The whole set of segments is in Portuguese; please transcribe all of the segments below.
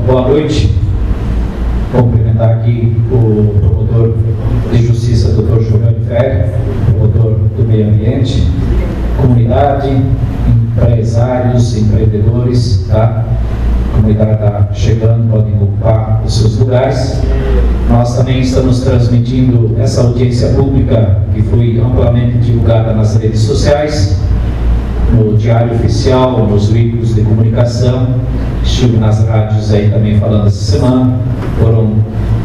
boa noite. Cumprimentar aqui o promotor de justiça, Dr. Giovanni Ferri, promotor do meio ambiente, comunidade, empresários, empreendedores, tá? A comunidade está chegando, podem ocupar os seus lugares. Nós também estamos transmitindo essa audiência pública que foi amplamente divulgada nas redes sociais, no Diário Oficial, nos veículos de comunicação. Estive nas rádios aí também falando essa semana. Foram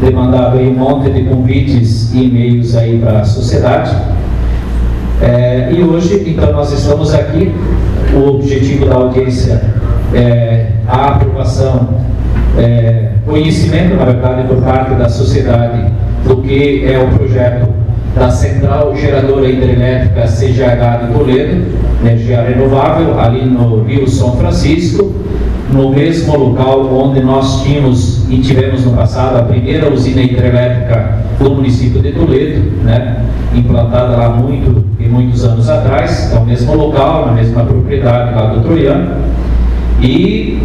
demandados aí um monte de convites e e-mails aí para a sociedade. E hoje, então, nós estamos aqui. O objetivo da audiência é a aprovação, conhecimento, na verdade, por parte da sociedade do que é o projeto da Central Geradora Hidrelétrica CGH de Toledo, energia renovável, ali no Rio São Francisco, no mesmo local onde nós tínhamos e tivemos no passado a primeira usina hidrelétrica do município de Toledo, né, implantada lá muitos anos atrás. É o mesmo local, na mesma propriedade lá do Troiano. E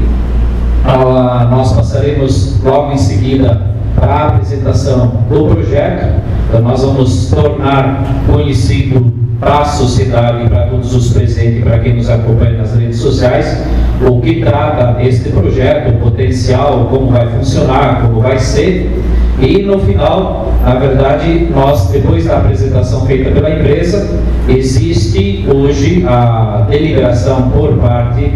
nós passaremos logo em seguida para a apresentação do projeto. Então nós vamos tornar conhecido para a sociedade, para todos os presentes, para quem nos acompanha nas redes sociais, o que trata este projeto, o potencial, como vai funcionar, como vai ser. E no final, na verdade, nós, depois da apresentação feita pela empresa, existe hoje a deliberação por parte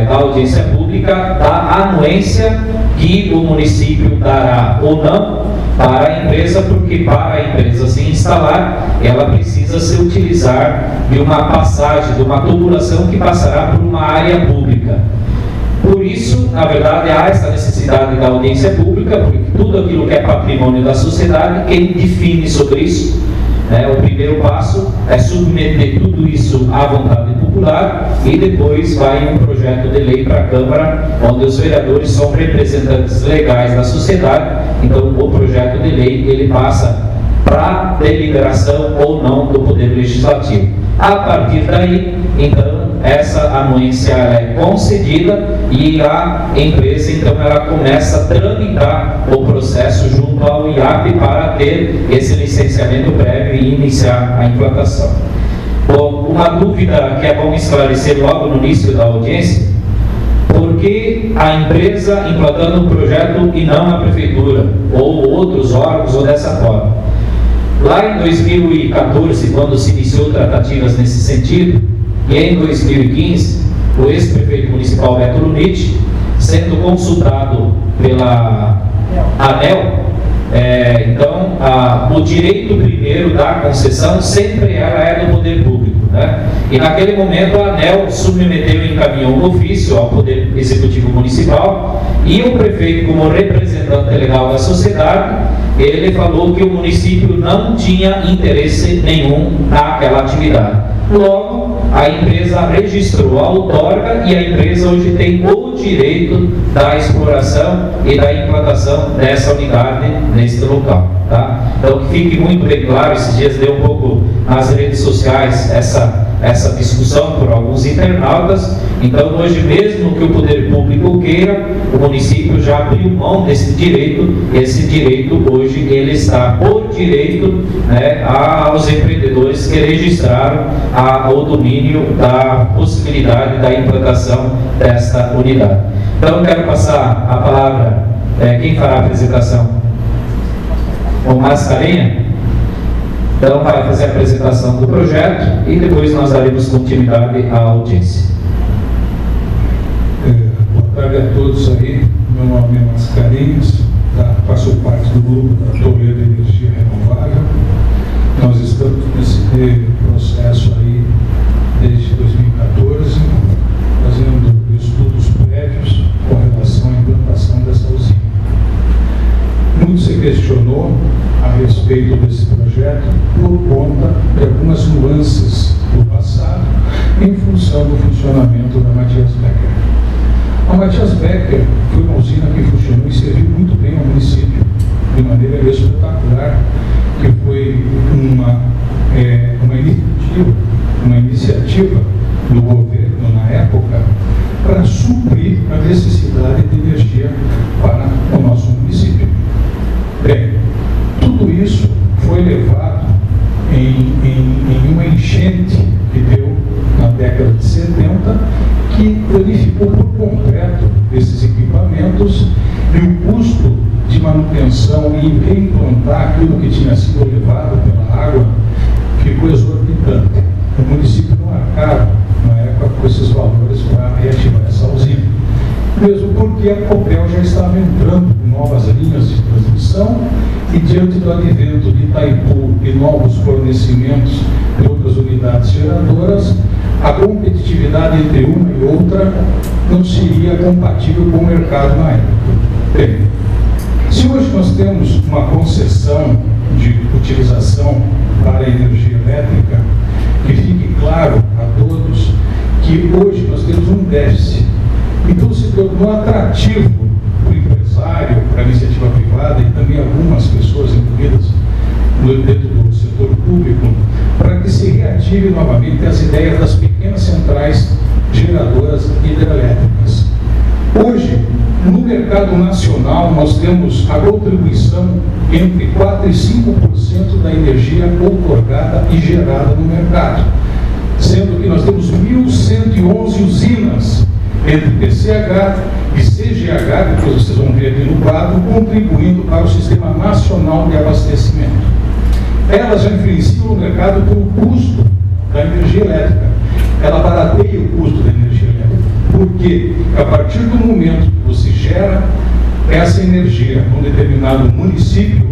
da audiência pública da anuência que o município dará ou não para a empresa, porque para a empresa se instalar, ela precisa se utilizar de uma passagem, de uma tubulação que passará por uma área pública. Por isso, na verdade, há essa necessidade da audiência pública, porque tudo aquilo que é patrimônio da sociedade, quem define sobre isso, o primeiro passo é submeter tudo isso à vontade popular e depois vai um projeto de lei para a Câmara, onde os vereadores são representantes legais da sociedade. Então, o projeto de lei ele passa para deliberação ou não do Poder Legislativo. A partir daí, então, essa anuência é concedida e a empresa, então, ela começa a tramitar o processo junto ao IAP para ter esse licenciamento prévio e iniciar a implantação. Bom, uma dúvida que é bom esclarecer logo no início da audiência: por que a empresa implantando um projeto e não a prefeitura, ou outros órgãos, ou dessa forma? Lá em 2014, quando se iniciou tratativas nesse sentido, e em 2015, o ex-prefeito municipal Beto Lunite, sendo consultado pela ANEEL, então, o direito primeiro da concessão sempre ela é do poder público, né? E naquele momento a ANEEL submeteu e encaminhou um ofício ao Poder Executivo Municipal, e o prefeito, como representante legal da sociedade, ele falou que o município não tinha interesse nenhum naquela atividade. Logo, a empresa registrou a outorga e a empresa hoje tem o direito da exploração e da implantação dessa unidade neste local, tá? Então, que fique muito bem claro, esses dias deu um pouco nas redes sociais essa discussão por alguns internautas. Então, hoje mesmo que o poder público queira, o município já abriu mão desse direito. Esse direito hoje ele está por direito, né, aos empreendedores que registraram o domínio da possibilidade da implantação desta unidade. Então, quero passar a palavra, quem fará a apresentação? O Mascarenha. Então, vai fazer a apresentação do projeto e depois nós daremos continuidade à audiência. Boa tarde a todos aí. Meu nome é Mascarenhas, faço parte do grupo da Toledo Energia Renovável. Nós estamos nesse processo aí desde 2014, fazendo estudos prévios com relação à implantação dessa usina. Muito se questionou a respeito desse projeto por conta de algumas nuances do passado em função do funcionamento da Matias Becker. A Matias Becker foi uma usina que funcionou e serviu muito bem ao município, de maneira espetacular, que foi uma iniciativa do governo na época para suprir a necessidade de energia para E o custo de manutenção e reimplantar aquilo que tinha sido levado pela água ficou exorbitante. O município não arcava, na época, com esses valores para reativar essa usina. Mesmo porque a Copel já estava entrando com novas linhas de transmissão e, diante do advento de Itaipu e novos fornecimentos de outras unidades geradoras, a competitividade entre uma e outra não seria compatível com o mercado na época. Bem, se hoje nós temos uma concessão de utilização para a energia elétrica, que fique claro a todos que hoje nós temos um déficit. Então se tornou atrativo para o empresário, para a iniciativa privada e também algumas pessoas envolvidas dentro do setor público, para que se reative novamente as ideias das pequenas centrais geradoras hidrelétricas. Hoje, no mercado nacional, nós temos a contribuição entre 4% e 5% da energia outorgada e gerada no mercado, sendo que nós temos 1.111 usinas entre PCH e CGH, depois vocês vão ver aqui no quadro, contribuindo para o Sistema Nacional de Abastecimento. Elas já influenciam o mercado pelo custo da energia elétrica. Ela barateia o custo da energia elétrica. Porque a partir do momento que você gera essa energia num determinado município,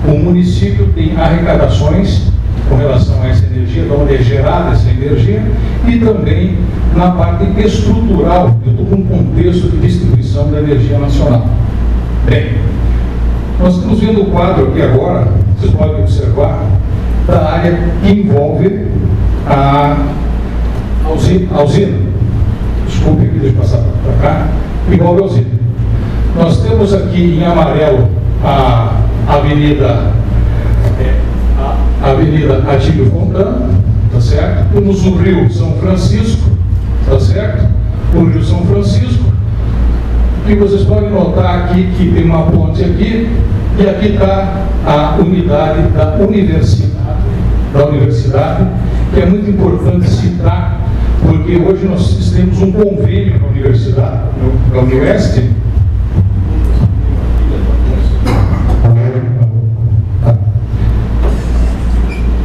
o município tem arrecadações com relação a essa energia, de onde é gerada essa energia, e também na parte estrutural, dentro de um contexto de distribuição da energia nacional. Bem, nós estamos vendo o quadro aqui agora, vocês podem observar, da área que envolve a usina. Desculpe aqui, deixa eu passar para cá. Envolve a usina. Nós temos aqui em amarelo a Avenida Atílio Fontana, tá certo? Temos o Rio São Francisco, tá certo? O Rio São Francisco. E vocês podem notar aqui que tem uma ponte aqui, e aqui está a unidade da universidade, que é muito importante citar, porque hoje nós temos um convênio na universidade, da Unioeste.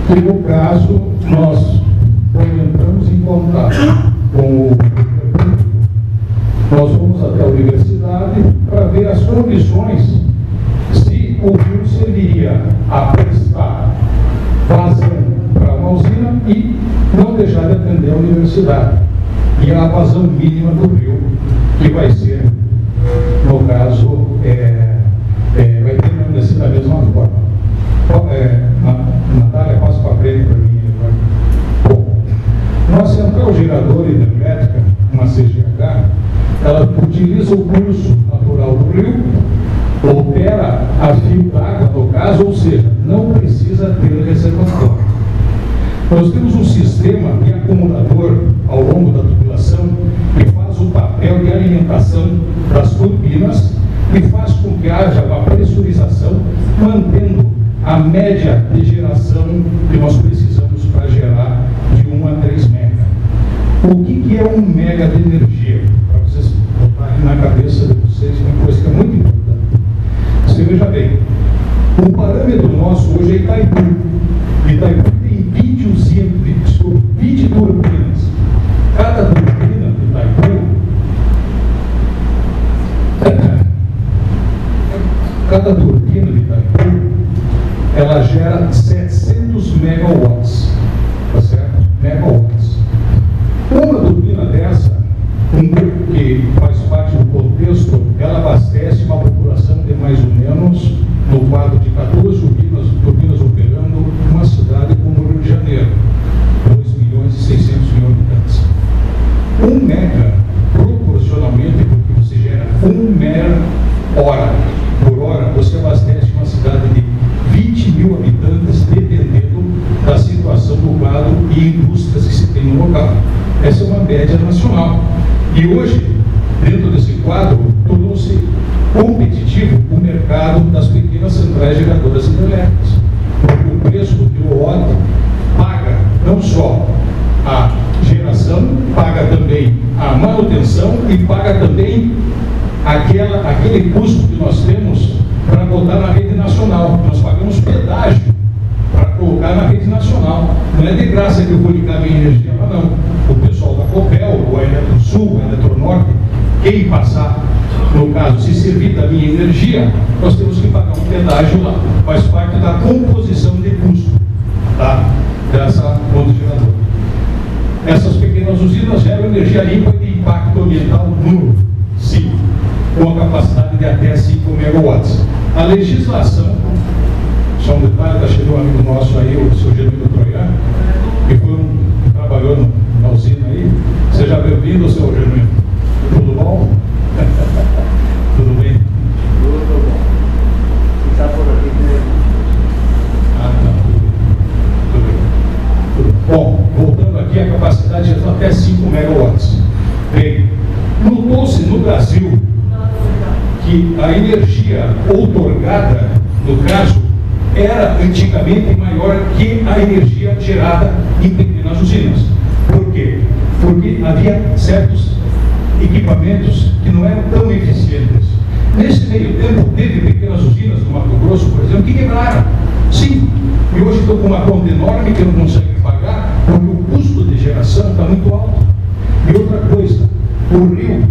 E no caso, nós, quando entramos em contato com o nós fomos até a universidade para ver as condições, se o rio serviria a prestar vazão para uma usina e não deixar de atender a universidade. E a vazão mínima do rio, que vai ser, no caso, vai ter da mesma forma. Natália, passa para frente para mim agora. Bom, nossa central geradora hidrelétrica, uma CGH, ela utiliza o curso natural do rio, opera a fio d'água, no caso, ou seja, não precisa ter reservatório. Nós temos um sistema de acumulador ao longo da tubulação que faz o papel de alimentação das turbinas e faz com que haja uma pressurização, mantendo a média de geração que nós precisamos para gerar de 1 a 3 mega. O que é 1 mega de energia? Para vocês botarem na cabeça de vocês, uma coisa que é muito importante. Você veja bem, o parâmetro nosso hoje é Itaipu. Itaipu tem 20 usinas, 20 turbinas. Cada turbina de Itaipu, cada turbina de Itaipu, ela gera 700 megawatts, tá certo? Megawatts. Uma turbina dessa, que faz parte do contexto, ela abastece uma população de mais ou menos, no quadro de 14 turbinas operando, uma cidade como o Rio de Janeiro, 2.600.000 habitantes. 1 mega, proporcionalmente, porque você gera 1 mega hora por hora, você abastece uma cidade de 20.000 habitantes, dependendo da situação do quadro e indústrias que se tem no local. Essa é uma média nacional. E hoje, dentro desse quadro, tornou-se competitivo o mercado das pequenas centrais geradoras hidrelétricas, porque o preço do quilowatt paga não só a geração, paga também a manutenção e paga também aquele custo que nós temos para botar na rede nacional. Nós pagamos pedágio para colocar na rede nacional. Não é de graça que eu vou ligar minha energia lá, não. O pessoal da Copel, o Eletrosul, o Eletronorte, quem passar, no caso, se servir da minha energia, nós temos que pagar um pedágio lá. Faz parte da composição de custo, tá? Dessa fonte geradora. Essas pequenas usinas geram energia limpa e de impacto ambiental nulo, sim, com a capacidade de até 5 megawatts. A legislação, só um detalhe, está chegando um amigo nosso aí, o seu Genuíno Troiano, que trabalhou na usina aí. Seja bem-vindo, seu Genuíno. Tudo bom? Tudo bem? Tudo bom. Está por aqui mesmo. Ah, tá. Tudo bem. Tudo bem. Bom, voltando aqui, a capacidade é até 5 megawatts. Bem, notou-se no Brasil que a energia outorgada, no caso, era antigamente maior que a energia gerada em pequenas usinas. Por quê? Porque havia certos equipamentos que não eram tão eficientes. Nesse meio tempo, teve pequenas usinas no Mato Grosso, por exemplo, que quebraram. Sim, e hoje estão com uma conta enorme que não conseguem pagar, porque o custo de geração está muito alto. E outra coisa, o rio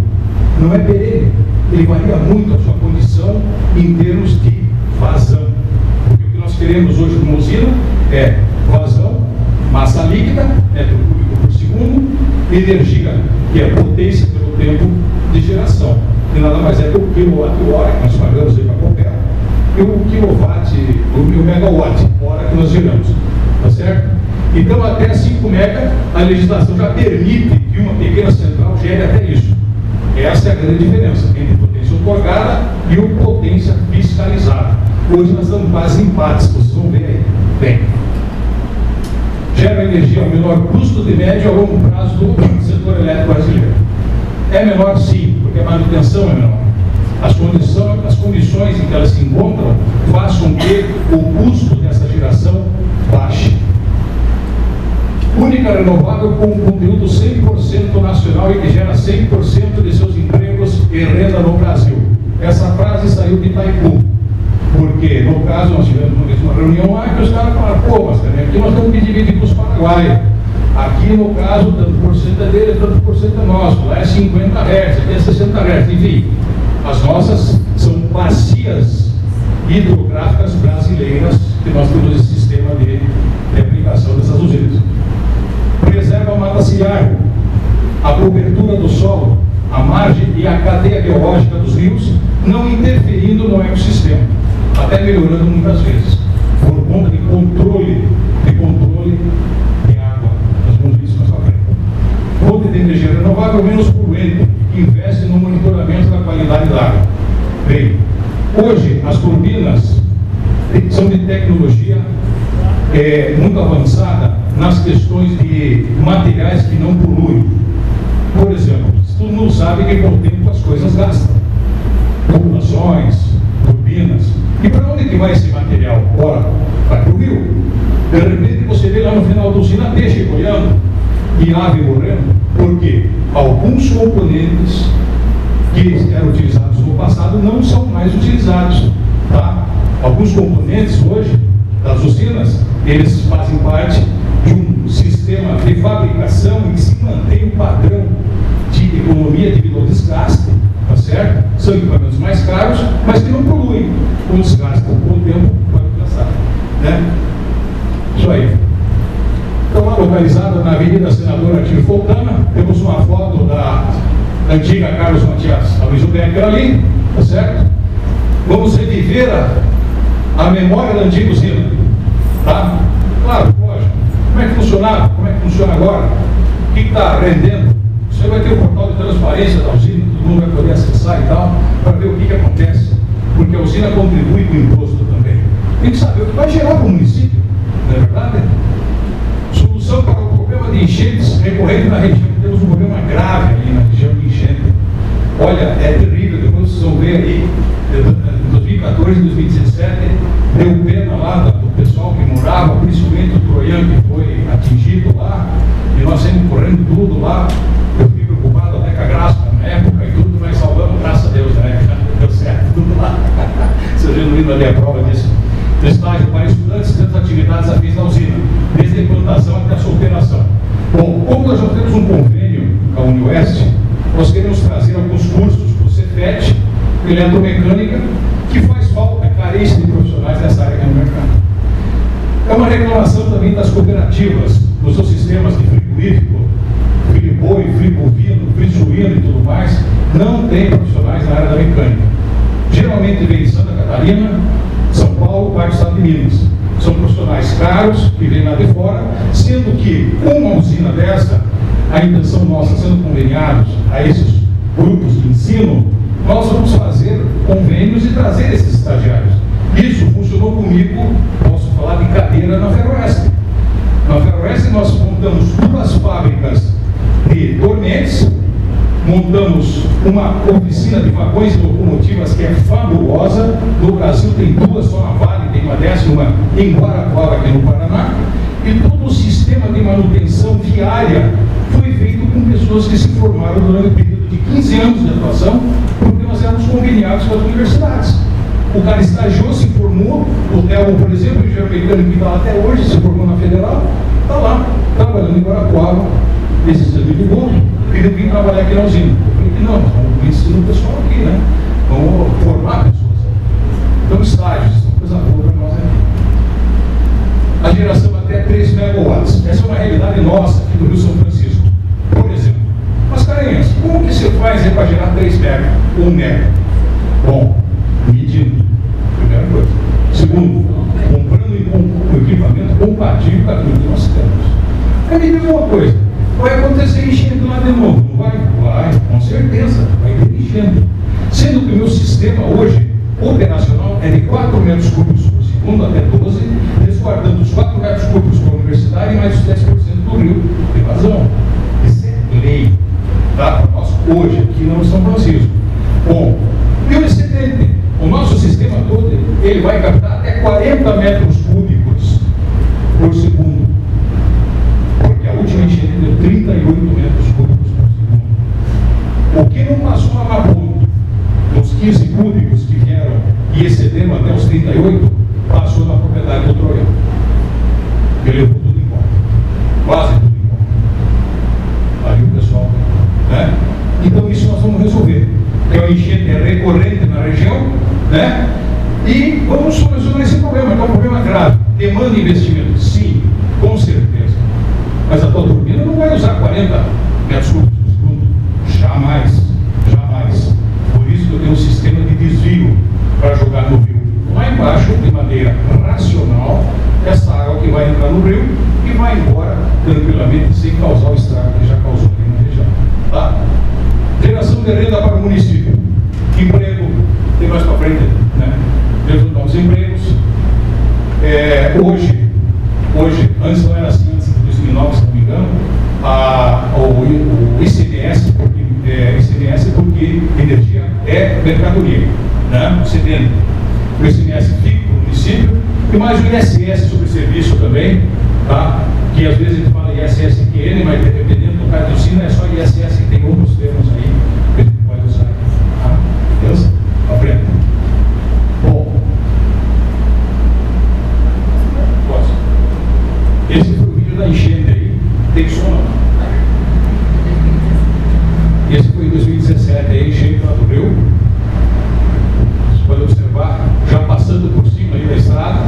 não é perene, ele varia muito a sua condição em termos de vazão. Porque o que nós queremos hoje numa usina é vazão, massa líquida, metro cúbico por segundo, energia, que é potência pelo tempo de geração. E nada mais é que o quilowatt-hora que nós pagamos aí para a Copel, e o kilowatt, o megawatt-hora que nós geramos. Tá certo? Então, até 5 mega, a legislação já permite que uma pequena central gere até isso. Essa é a grande diferença entre potência outorgada e o potência fiscalizada. Hoje nós estamos quase em empates, vocês vão ver aí. Bem, gera energia ao menor custo de médio a longo prazo do setor elétrico brasileiro. É menor sim, porque a manutenção é menor. As condições em que elas se encontram fazem com que o custo dessa geração baixe. Única renovável com um conteúdo 100% nacional e que gera 100% de seus empregos e renda no Brasil. Essa frase saiu de Itaipu, porque no caso nós tivemos uma reunião lá que os caras falaram, pô, mas também aqui nós temos que dividir com os paraguaios. Aqui no caso, tanto por cento é dele, tanto por cento é nosso. Lá é 50 Hz, aqui é 60 Hz, enfim. As nossas são bacias hidrográficas brasileiras que nós temos esse sistema de aplicação dessas usinas. Preserva a mata ciliar, a cobertura do solo, a margem e a cadeia biológica dos rios, não interferindo no ecossistema, até melhorando muitas vezes, por conta de controle de água. Nós vamos ver isso mais para frente. Fonte de energia renovável menos poluente, que investe no monitoramento da qualidade da água. Bem, hoje as turbinas são de tecnologia muito avançada nas questões de materiais que não poluem. Por exemplo, todo mundo sabe que com o tempo as coisas gastam. Tubulações, turbinas. E para onde que vai esse material? Ora, vai para o rio. De repente você vê lá no final da usina peixe boiando e ave morrendo. Por quê? Alguns componentes que eram utilizados no passado não são mais utilizados. Tá? Alguns componentes hoje das usinas, eles fazem parte de um sistema de fabricação em que se mantém o padrão de economia devido ao desgaste, tá certo? São equipamentos mais caros, mas que não poluem com o desgaste, com o tempo pode passar, né? Isso aí. Então, lá localizada na Avenida Senador Artigo Fontana, temos uma foto da antiga Carlos Matias Aloysio Becker ali, tá certo? Vamos reviver a memória da antiga usina, tá? Claro, lógico. Como é que funcionava? Como é que funciona agora? O que está rendendo? Você vai ter o portal de transparência da usina, todo mundo vai poder acessar e tal, para ver o que acontece. Porque a usina contribui com o imposto também. Tem que saber o que vai gerar para o município, não é verdade? Solução para o problema de enchentes recorrente na região. Temos um problema grave ali na região de enchente. Olha, é terrível, depois vocês vão ver aí, em 2014 e 2017, deu pena lá do pessoal que morava, principalmente o Troiano que foi atingido lá, e nós sempre correndo tudo lá. Eu fiquei preocupado até com a Graça na época e tudo, mas salvamos, graças a Deus, né? conseguindo ali a prova desse estágio para estudantes das atividades afins da usina, desde a implantação até a sua operação. Bom, como nós já temos um convênio com a Unioeste, nós queremos trazer alguns cursos para o Cefet, eletromecânica, que faz falta, carência de profissionais nessa área aqui no mercado. É uma reclamação também das cooperativas, dos seus sistemas de frigorífico, friboi, fribovino, frisuíno e tudo mais, não tem profissionais na área da mecânica. Geralmente vem de Santa Catarina, São Paulo, parte do estado de Minas. São profissionais caros, que vêm lá de fora, sendo que uma usina dessa, a intenção nossa, sendo conveniados a esses grupos de ensino, nós vamos fazer convênios e trazer esses estagiários. Isso funcionou comigo, posso falar de cadeira na Ferroeste. Na Ferroeste nós montamos 2 fábricas de dormentes, montamos uma oficina de vagões e locomotivas que é fabulosa. No Brasil tem 2 só na Vale, tem uma dessa, uma em Guarapuava, aqui no Paraná. E todo o sistema de manutenção viária foi feito com pessoas que se formaram durante o período de 15 anos de atuação, porque nós éramos conveniados com as universidades. O cara estagiou, se formou, o Telmo, por exemplo, o engenheiro mecânico que está lá até hoje, se formou na Federal, está lá, trabalhando em Guarapuava, esse serviço de bom, queria vir trabalhar aqui na usina. Eu falei que não, nós vamos ensinar o pessoal aqui, né? Vamos formar pessoas. Então, estágios, isso é coisa boa para nós aqui. A geração até 3 megawatts. Essa é uma realidade nossa aqui do Rio São Francisco. Por exemplo, Mascarenhas, como que você faz para gerar 3 mega, 1 mega? Bom, medindo, primeira coisa. Segundo, comprando um equipamento compatível com aquilo que nós temos. Aí me diz uma coisa, vai acontecer enchendo lá de novo, não vai? Vai, com certeza, vai ter enchendo. Sendo que o meu sistema hoje, operacional, é de 4 metros cúbicos por segundo até 12, resguardando os 4 metros cúbicos para a universidade e mais os 10% do rio de vazão. Isso é lei, tá? Para nós hoje, aqui no São Francisco. Bom, e o excedente? O nosso sistema todo, ele vai captar até 40 metros cúbicos por segundo. Porque a última enchente deu 38 metros cúbicos por segundo. O que não passou na ponta, os 15 cúbicos que vieram e excederam até os 38, passou na propriedade do Troião. Ele levou tudo embora. Quase tudo embora. Ali o pessoal, né? Então isso nós vamos resolver. É uma enchente recorrente na região, né? E vamos solucionar esse problema, que é um problema grave. Demanda investimento? Sim, com certeza. Mas a tua turbina não vai usar 40 metros cúbicos por segundo. Jamais, jamais. Por isso que eu tenho um sistema de desvio para jogar no rio. Lá embaixo, de maneira racional, essa água que vai entrar no rio e vai embora tranquilamente, sem causar o estrago que já causou aqui na região. Tá? Geração de renda para o município. Emprego, tem mais para frente, né? Dentro dos empregos. Hoje, antes não era assim, antes de 2009, se não me engano, o ICMS, porque energia é mercadoria, né? O CDN. O ICMS fica para o município, e mais o ISS sobre serviço também, tá? Que às vezes a gente fala ISS-QN, mas dependendo do caso de usina é só ISS, que tem outros termos aí que a gente pode usar. Tá? Beleza? Para frente. Bom. Posso? Esse foi o vídeo da enchente aí. Tem som? Esse foi em 2017, aí, enchente lá do rio. Você pode observar, já passando por cima ali da estrada.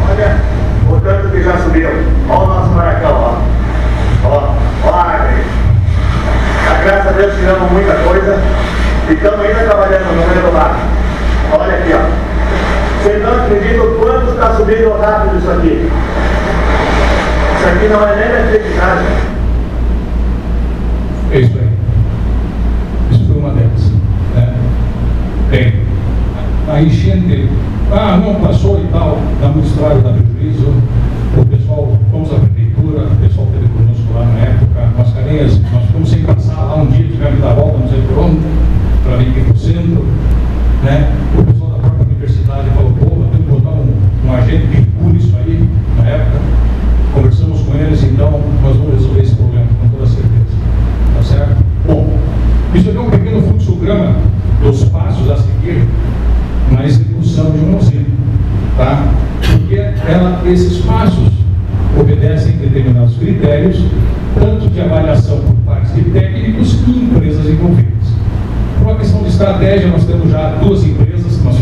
Olha, o tanto que já subiu. Olha o nosso maracão, ó. Ó a árvore. Graças a Deus tiramos muita coisa e estamos ainda trabalhando no meio do lado. Olha aqui, ó. Vocês não acreditam o quanto está subindo rápido isso aqui. Isso aqui não é nem eletricidade. É isso aí. Isso foi uma delas. Né? Bem, a enchente, não passou e tal, dá muito estrago, dá prejuízo. O pessoal, fomos à prefeitura, o pessoal esteve conosco lá na época, Mascarenhas, nós ficamos sem passar lá um dia, tivemos que dar a volta, não sei por onde, para vir aqui para o centro. Né? O pessoal da própria universidade falou, pô, temos que botar um agente que cure isso aí, na época. Conversamos com eles, então nós vamos resolver esse problema, com toda certeza. Tá certo? Bom, isso aqui é um pequeno fluxograma dos passos a seguir na execução de uma usina, tá? Porque esses passos obedecem determinados critérios, tanto de avaliação por parte de técnicos e empresas envolvidas. Por uma questão de estratégia, nós temos já 2 empresas, nós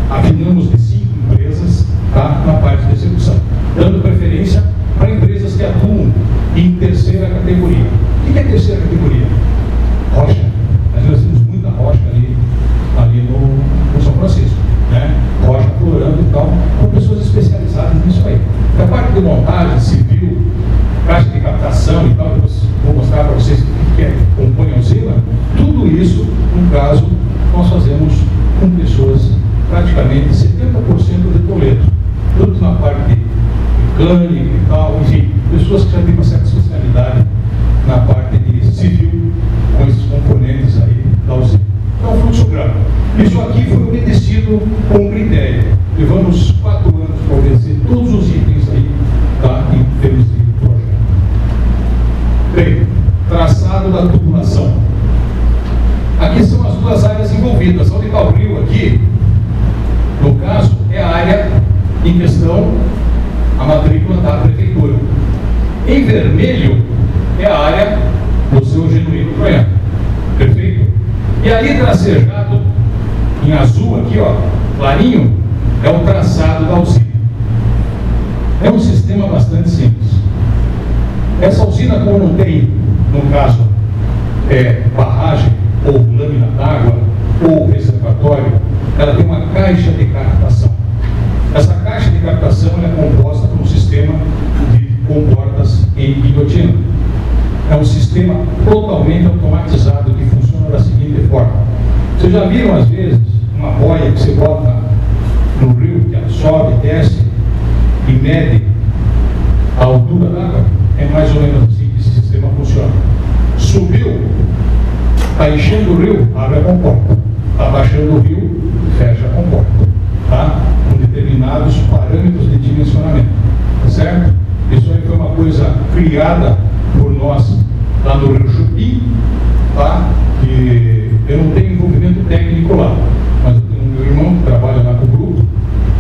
afinamos de 5 empresas, tá, na parte de execução, dando preferência para empresas que atuam em terceira categoria. O que é terceira categoria? Rocha. Nós temos muita rocha ali no São Francisco, né? Rocha florando e tal, com pessoas especializadas nisso aí. A parte de montagem, civil, caixa de captação e tal, depois vou mostrar para vocês o que compõe a usina, tudo isso, no caso, nós fazemos com pessoas, praticamente 70% de Toledo, tanto na parte de mecânica e tal, enfim, pessoas que já têm uma certa especialidade na parte de civil, com esses componentes aí da usina. Então, fluxograma. Isso aqui foi obedecido com um critério. Levamos 4 anos para obedecer todos os itens aí, tá, em termos de projeto. Bem, traçado da tubulação. Aqui são as 2 áreas envolvidas. Onde está o rio aqui, no caso, é a área em questão, a matrícula da prefeitura. Em vermelho é a área do seu genuíno troiano. Perfeito? E ali tracejado em azul aqui, ó, clarinho, é o traçado da usina. É um sistema bastante simples. Essa usina, como não tem, no caso, barragem ou lâmina d'água ou reservatório, ela tem uma caixa de captação. Essa caixa de captação é composta por um sistema de comportas em guilhotina. É um sistema totalmente automatizado que funciona da seguinte forma. Vocês já viram, às vezes, uma boia que você bota no rio, que ela sobe, desce e mede a altura da água? É mais ou menos assim que esse sistema funciona. Subiu, está enchendo o rio, abre a comporta. Está baixando o rio, fecha a comporta. Tá? Com determinados parâmetros de dimensionamento. Tá certo? Isso aí foi uma coisa criada por nós lá no Rio Chupim, tá? Que eu não tenho envolvimento técnico lá, mas eu tenho um meu irmão que trabalha lá com o grupo,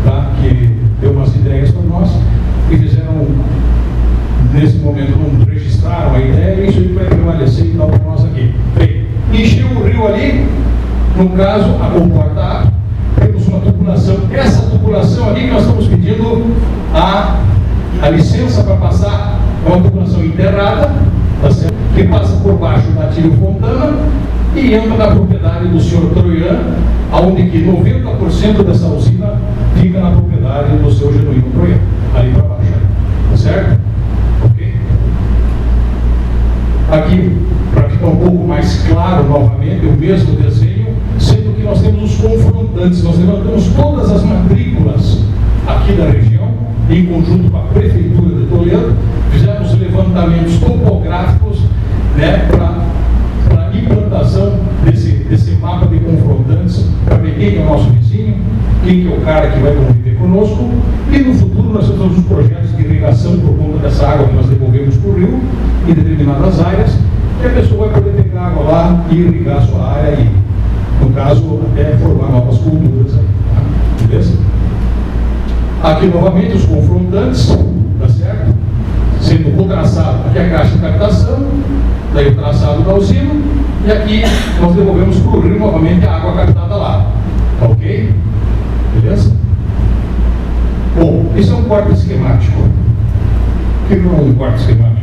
tá? Que deu umas ideias para nós e fizeram, nesse momento, não registraram a ideia e isso aí vai prevalecer e tal para nós aqui. Bem, encheu o rio ali, no caso, a comporta abre, temos uma tubulação. Essa tubulação ali que nós estamos pedindo a licença para passar, é uma tubulação enterrada, tá certo? Que passa por baixo da Tílio Fontana e entra na propriedade do senhor Troian, onde que 90% dessa usina fica na propriedade do seu genuíno Troian, ali para baixo, tá certo? Ok? Aqui, para ficar um pouco mais claro novamente, o mesmo desenho, sendo que nós temos os confrontantes, nós levantamos todas as matrículas aqui da região, em conjunto com a Prefeitura de Toledo, fizemos levantamentos topográficos, né, para implantação desse mapa de confrontantes, para ver quem é o nosso vizinho, quem que é o cara que vai conviver conosco, e no futuro nós temos os projetos de irrigação por conta dessa água que nós devolvemos para o rio, em determinadas áreas, que a pessoa vai poder pegar água lá e irrigar a sua área e, no caso, até formar novas culturas aí, tá? Beleza? Aqui novamente os confrontantes, tá certo? Sendo o traçado, aqui a caixa de captação, daí o traçado da usina, e aqui nós devolvemos para o rio novamente a água captada lá. Tá ok? Beleza? Bom, isso é um quarto esquemático. O que não é um quarto esquemático?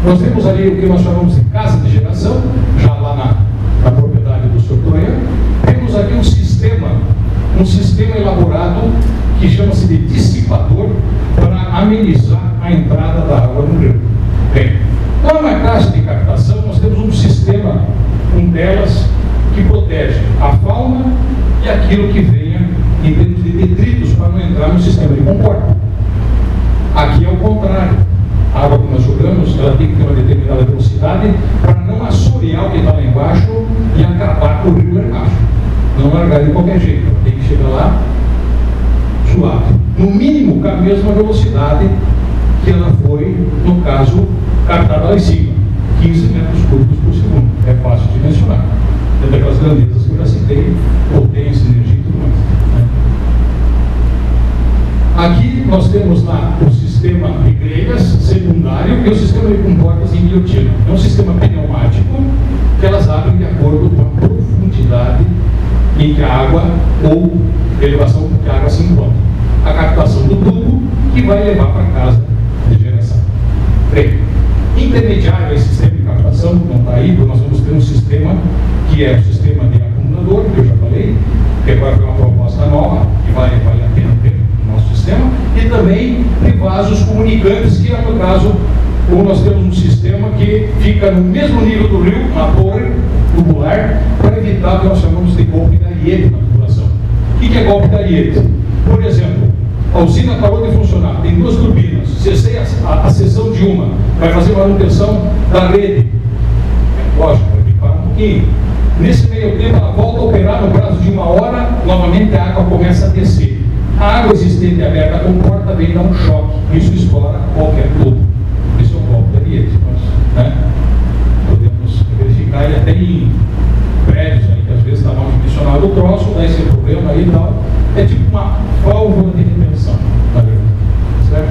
Nós temos ali o que nós chamamos de casa de geração, já lá na propriedade do Sr. Troian. Temos aqui um sistema elaborado que chama-se de dissipador para amenizar a entrada da água no rio. Bem, lá na caixa de captação nós temos um sistema, um delas, que protege a fauna e aquilo que venha em termos de detritos para não entrar no sistema de comporta. Aqui é o contrário. A água que nós jogamos, ela tem que ter uma determinada velocidade para não assorear o que está lá embaixo e acabar com o rio lá embaixo. Não largar de qualquer jeito, ela tem que chegar lá suave. No mínimo, com a mesma velocidade que ela foi, no caso, captada lá em cima, 15 metros mencionar. Dentro daquelas grandezas que eu já citei, potência, energia e tudo mais. Né? Aqui nós temos lá o sistema de grelhas secundário e o sistema de comportas em guilhotina. É um sistema pneumático que elas abrem de acordo com a profundidade em que a água ou elevação que a água se encontra. A captação do tubo que vai levar para casa de geração. Bem, intermediário a esse sistema de captação, não está aí, nós vamos ter um sistema que é o sistema de acumulador, que eu já falei, que agora foi uma proposta nova, que vale a pena ter no nosso sistema, e também de vasos comunicantes, que é, no caso, ou nós temos um sistema que fica no mesmo nível do rio, na torre tubular, para evitar o que nós chamamos de golpe da Ariete na tubulação. O que é golpe da Ariete? Por exemplo, a usina parou de funcionar, tem 2 turbinas, cessei a sessão de uma, vai fazer manutenção da rede. Lógico, vai ter que parar um pouquinho. Nesse meio tempo, ela volta a operar no prazo de 1 hora, novamente a água começa a descer. A água existente aberta à comporta vem dar um choque, isso estoura qualquer tubo. Isso é um golpe da Ariete. Né? Podemos verificar e até em prédios aí, que às vezes está mal dimensionado o troço, dá esse problema aí e tal. É tipo uma válvula de retenção, na verdade. Certo?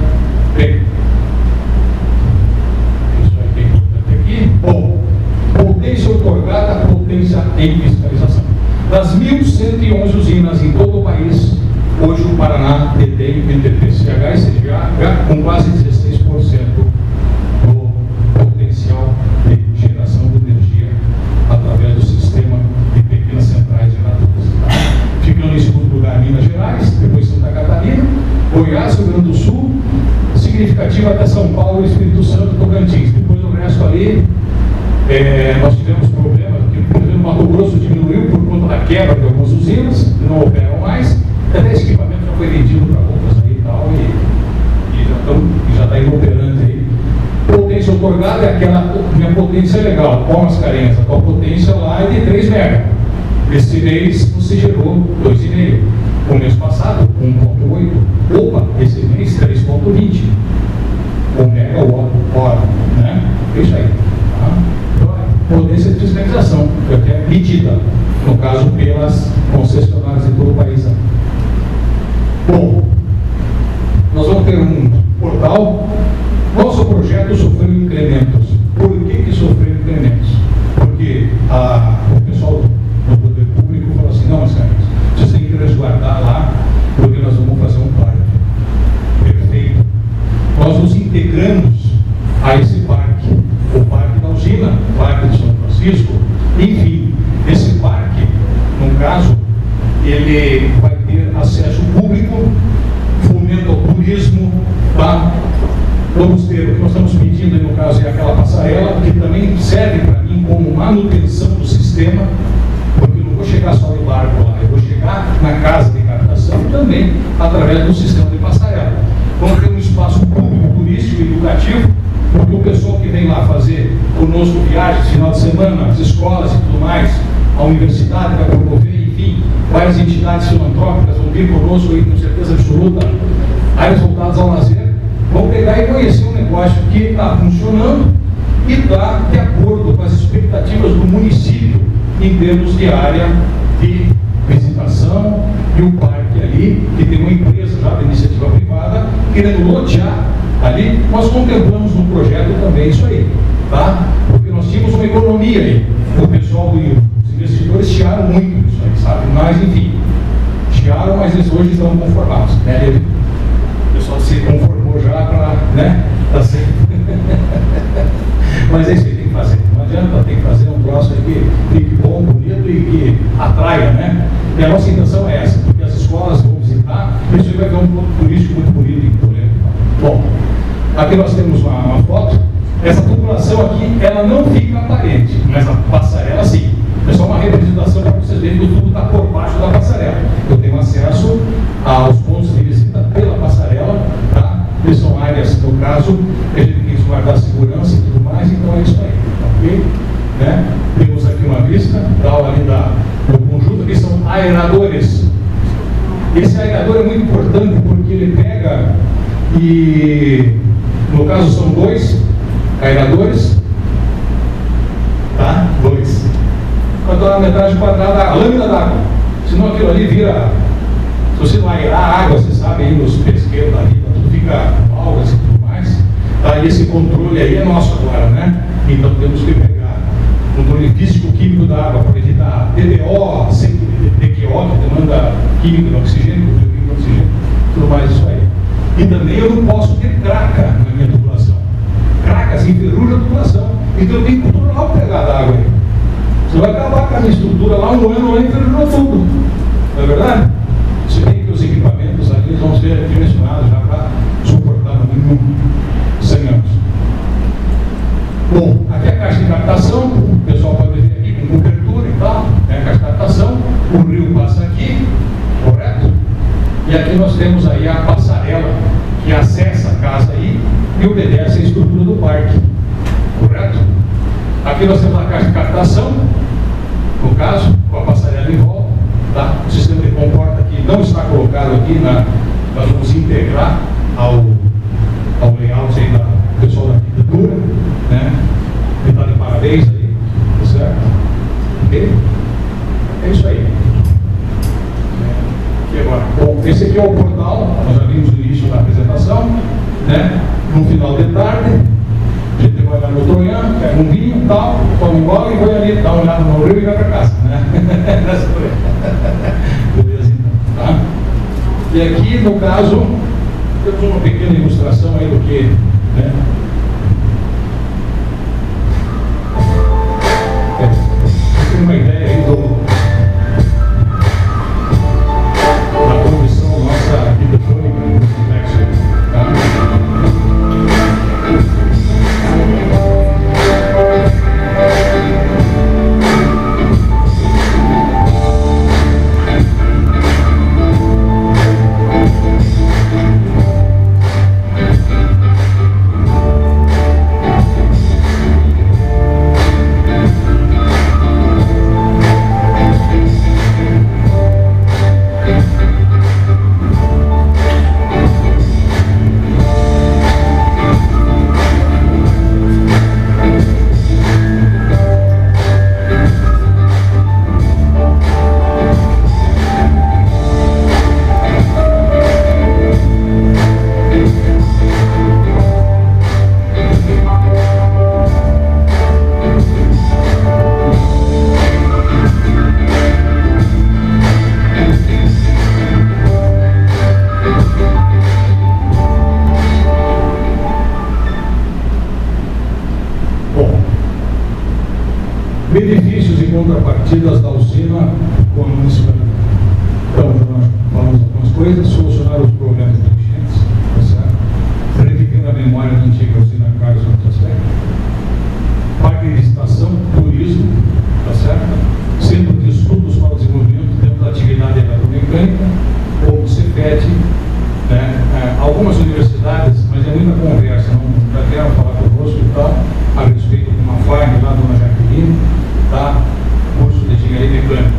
Bem, isso aí que é importante aqui. Bom, potência outorgada, potência em fiscalização. Das 1.111 usinas em todo o país, hoje o Paraná detém entre PCH e CGH com quase 16% do potencial de geração de energia através do sistema de pequenas centrais geradoras. Ficando em segundo lugar Minas Gerais, depois Santa Catarina, Goiás, Rio Grande do Sul, significativa até São Paulo, Espírito Santo, Tocantins. Depois o resto ali, nós tivemos problemas, porque por exemplo, Mato Grosso diminuiu por conta da quebra de algumas usinas, não operam mais, até esse equipamento já foi vendido para outras aí e tal, e já está inoperante aí. Potência outorgada é aquela, minha potência é legal, qual Mascarenhas? A tua potência lá é de 3 MB. Esse mês você gerou 2,5. O mês passado, 1,8. Opa, esse mês 3,20. 1 megawatt-hora, né? É isso aí. Tá? Potência de fiscalização, que é medida, no caso pelas concessionárias de todo o país. Bom, nós vamos ter um portal. Nosso projeto sofreu incrementos. Por que sofreu incrementos? Porque o pessoal do poder público falou assim, não, mas caras, vocês têm que resguardar lá, porque nós vamos fazer um parque. Perfeito. Nós nos integramos a esse parque, o Parque da Usina, o Parque de São Francisco, enfim, esse parque, no caso, ele vai ter acesso público, fomento ao turismo, tá? Vamos ter, o que nós estamos pedindo, no caso, é aquela passarela, que também serve para mim como manutenção do sistema, porque eu não vou chegar só de barco lá, eu vou chegar na casa de captação também, através do sistema de passarela. Vamos ter um espaço público, turístico e educativo, porque o pessoal que vem lá fazer conosco viagens, final de semana, as escolas e tudo mais, a universidade vai promover, enfim, várias entidades filantrópicas vão vir conosco aí, com certeza absoluta, áreas voltadas ao lazer, vão pegar e conhecer um negócio que está funcionando e está de acordo com as expectativas do município em termos de área de visitação e o parque ali, que tem uma empresa já da iniciativa privada, querendo lotear ali, nós contemplamos no projeto também isso aí, tá? Porque nós tínhamos uma economia aí, o pessoal dos investidores chiaram muito isso aí, sabe? Mas enfim, chiaram, mas eles hoje estão conformados, né? O pessoal se conformou já para, né? Tá certo. Mas é isso que tem que fazer, não adianta, tem que fazer um troço aí que fique bom, bonito e que atraia, né? E a nossa intenção é essa, porque as escolas vão visitar, isso aí vai ver um ponto turístico muito bonito em Toledo. Bom, aqui nós temos uma foto. Essa tubulação aqui, ela não fica aparente, mas a passarela sim. É só uma representação para vocês verem que o tubo está por baixo da passarela. Eu tenho acesso aos pontos de visita pela passarela, tá? Que são áreas, no caso, que a gente quis guardar segurança e tudo mais, então é isso aí, ok? Né? Temos aqui uma vista, tal, ali do conjunto, que são aeradores. Esse aerador é muito importante porque ele pega e, no caso, são 2 aeradores, tá? 2. metragem quadrada, a lâmina d'água. Senão aquilo ali vira, se você não aerar a água, você sabe aí nos pesqueiros da vida, tudo fica algas e tudo mais. Tá? E esse controle aí é nosso agora, né? Então temos que pegar o controle físico-químico da água para evitar TDO, DQO, que demanda química de oxigênio, de oxigênio, tudo mais isso aí. E também eu não posso ter craca na minha tubulação. Cracas enferruja a tubulação. Então eu tenho que controlar o pegar da água aí. Você vai acabar com a minha estrutura lá um ano, lá enferrujou tudo. Não é verdade? Se bem que os equipamentos ali vão ser dimensionados já para suportar no mínimo 100 anos. Bom, aqui é a caixa de captação, o pessoal pode ver aqui com cobertura e tal, é a caixa de captação, o rio passa aqui, correto? E aqui nós temos aí a passarela que acessa a casa aí e obedece à estrutura do parque, correto? Aqui nós temos a caixa de captação, no caso, com a passarela em volta, tá? O sistema de comporta aqui não está colocado aqui, nós vamos integrar ao layout aí do pessoal da arquitetura, né? Que está de parabéns aí, tá certo? Ok? É isso aí. E agora? Bom, esse aqui é o portal, nós já vimos no início da apresentação, né? No final de tarde, a gente vai lá no Troian, pega um vinho e tal, toma um gole e vai ali, dá uma olhada no rio e vai para casa, né? Beleza, então, tá? E aqui, no caso, temos uma pequena ilustração aí do que, né? Tem uma ideia aí da condição nossa arquitetônica do complexo, tá? Benefícios e contrapartidas da usina com a municipalidade. Então, nós falamos algumas coisas, solucionar os problemas de enchentes, tá certo? Revivendo a memória da antiga usina Carlos Santos, parque de estação, turismo, tá certo? Centro de estudos para o desenvolvimento dentro da atividade eletromecânica, como o CEPET, né? Algumas universidades, mas é muita conversa, não quero falar conosco e tal, a respeito de uma FARM lá, dona Jaqueline, tá? Curso de engenharia mecânica.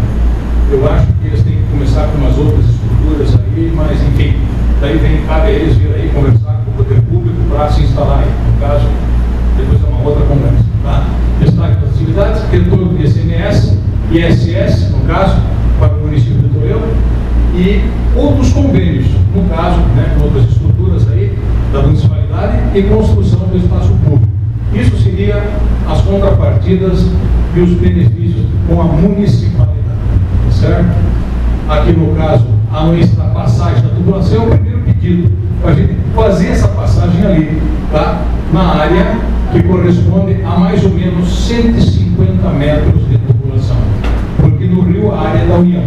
Eu acho que eles têm que começar com umas outras estruturas aí, mas enfim, daí cabe a eles vir aí conversar com o poder público para se instalar aí. No caso, depois é uma outra conversa, tá? Destaque das atividades, retorno de ICMS, ISS, no caso, para o município de Toledo, e outros convênios, no caso, né, com outras estruturas aí da municipalidade e construção do espaço público. Isso seria as contrapartidas e os benefícios com a municipalidade, certo? Aqui no caso, a passagem da tubulação é o primeiro pedido, para a gente fazer essa passagem ali, tá? Na área que corresponde a mais ou menos 150 metros de tubulação, porque no rio a área é da União,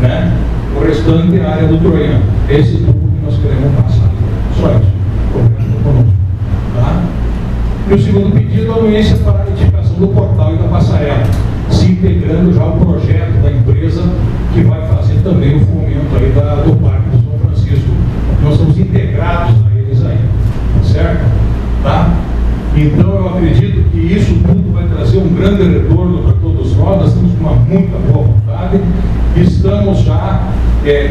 né? O restante é a área do Troian. Esse tubo que nós queremos passar. Só isso. Conosco, tá? E o segundo pedido é a anuência para a edificação do portal e da passarela, se integrando já ao projeto da empresa que vai fazer também o fomento aí do Parque do São Francisco. Nós somos integrados a eles aí, certo? Tá? Então eu acredito que isso tudo vai trazer um grande retorno para todos nós. Nós estamos com uma muita boa vontade, estamos já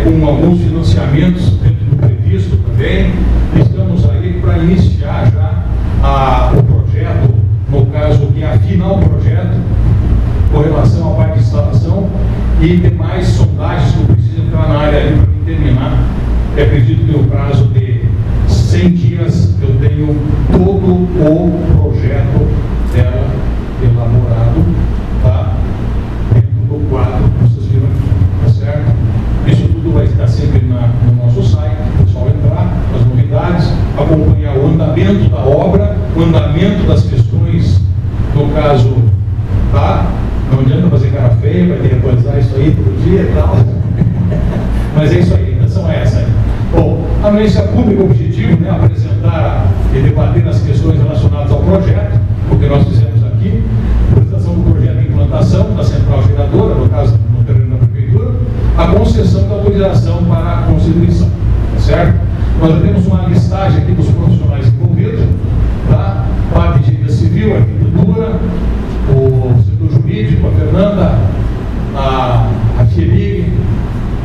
com alguns financiamentos dentro do previsto também, estamos aí para iniciar já o projeto, no caso que afinar o projeto com relação à parte de instalação e demais sondagens que eu preciso entrar na área ali para me terminar. Eu acredito que no prazo de 100 dias eu tenho todo o projeto dela elaborado, tá? Dentro do quadro que vocês viram aqui, tá certo? Isso tudo vai estar sempre no nosso site, o pessoal entrar, as novidades, acompanhar o andamento da obra, o andamento das questões, no caso, tá? Não adianta fazer cara feia, vai ter que atualizar isso aí todo dia e tal. Mas é isso aí, a intenção é essa aí. Bom, a audiência pública, o objetivo, né, apresentar e debater as questões relacionadas ao projeto, o que nós fizemos aqui, apresentação do projeto de implantação da central geradora, no caso, no terreno da prefeitura, a concessão da autorização para a constituição, tá certo? Nós já temos uma listagem aqui dos profissionais envolvidos, tá? Parte de engenharia civil, arquitetura, o setor jurídico, a Fernanda, a FIELIG,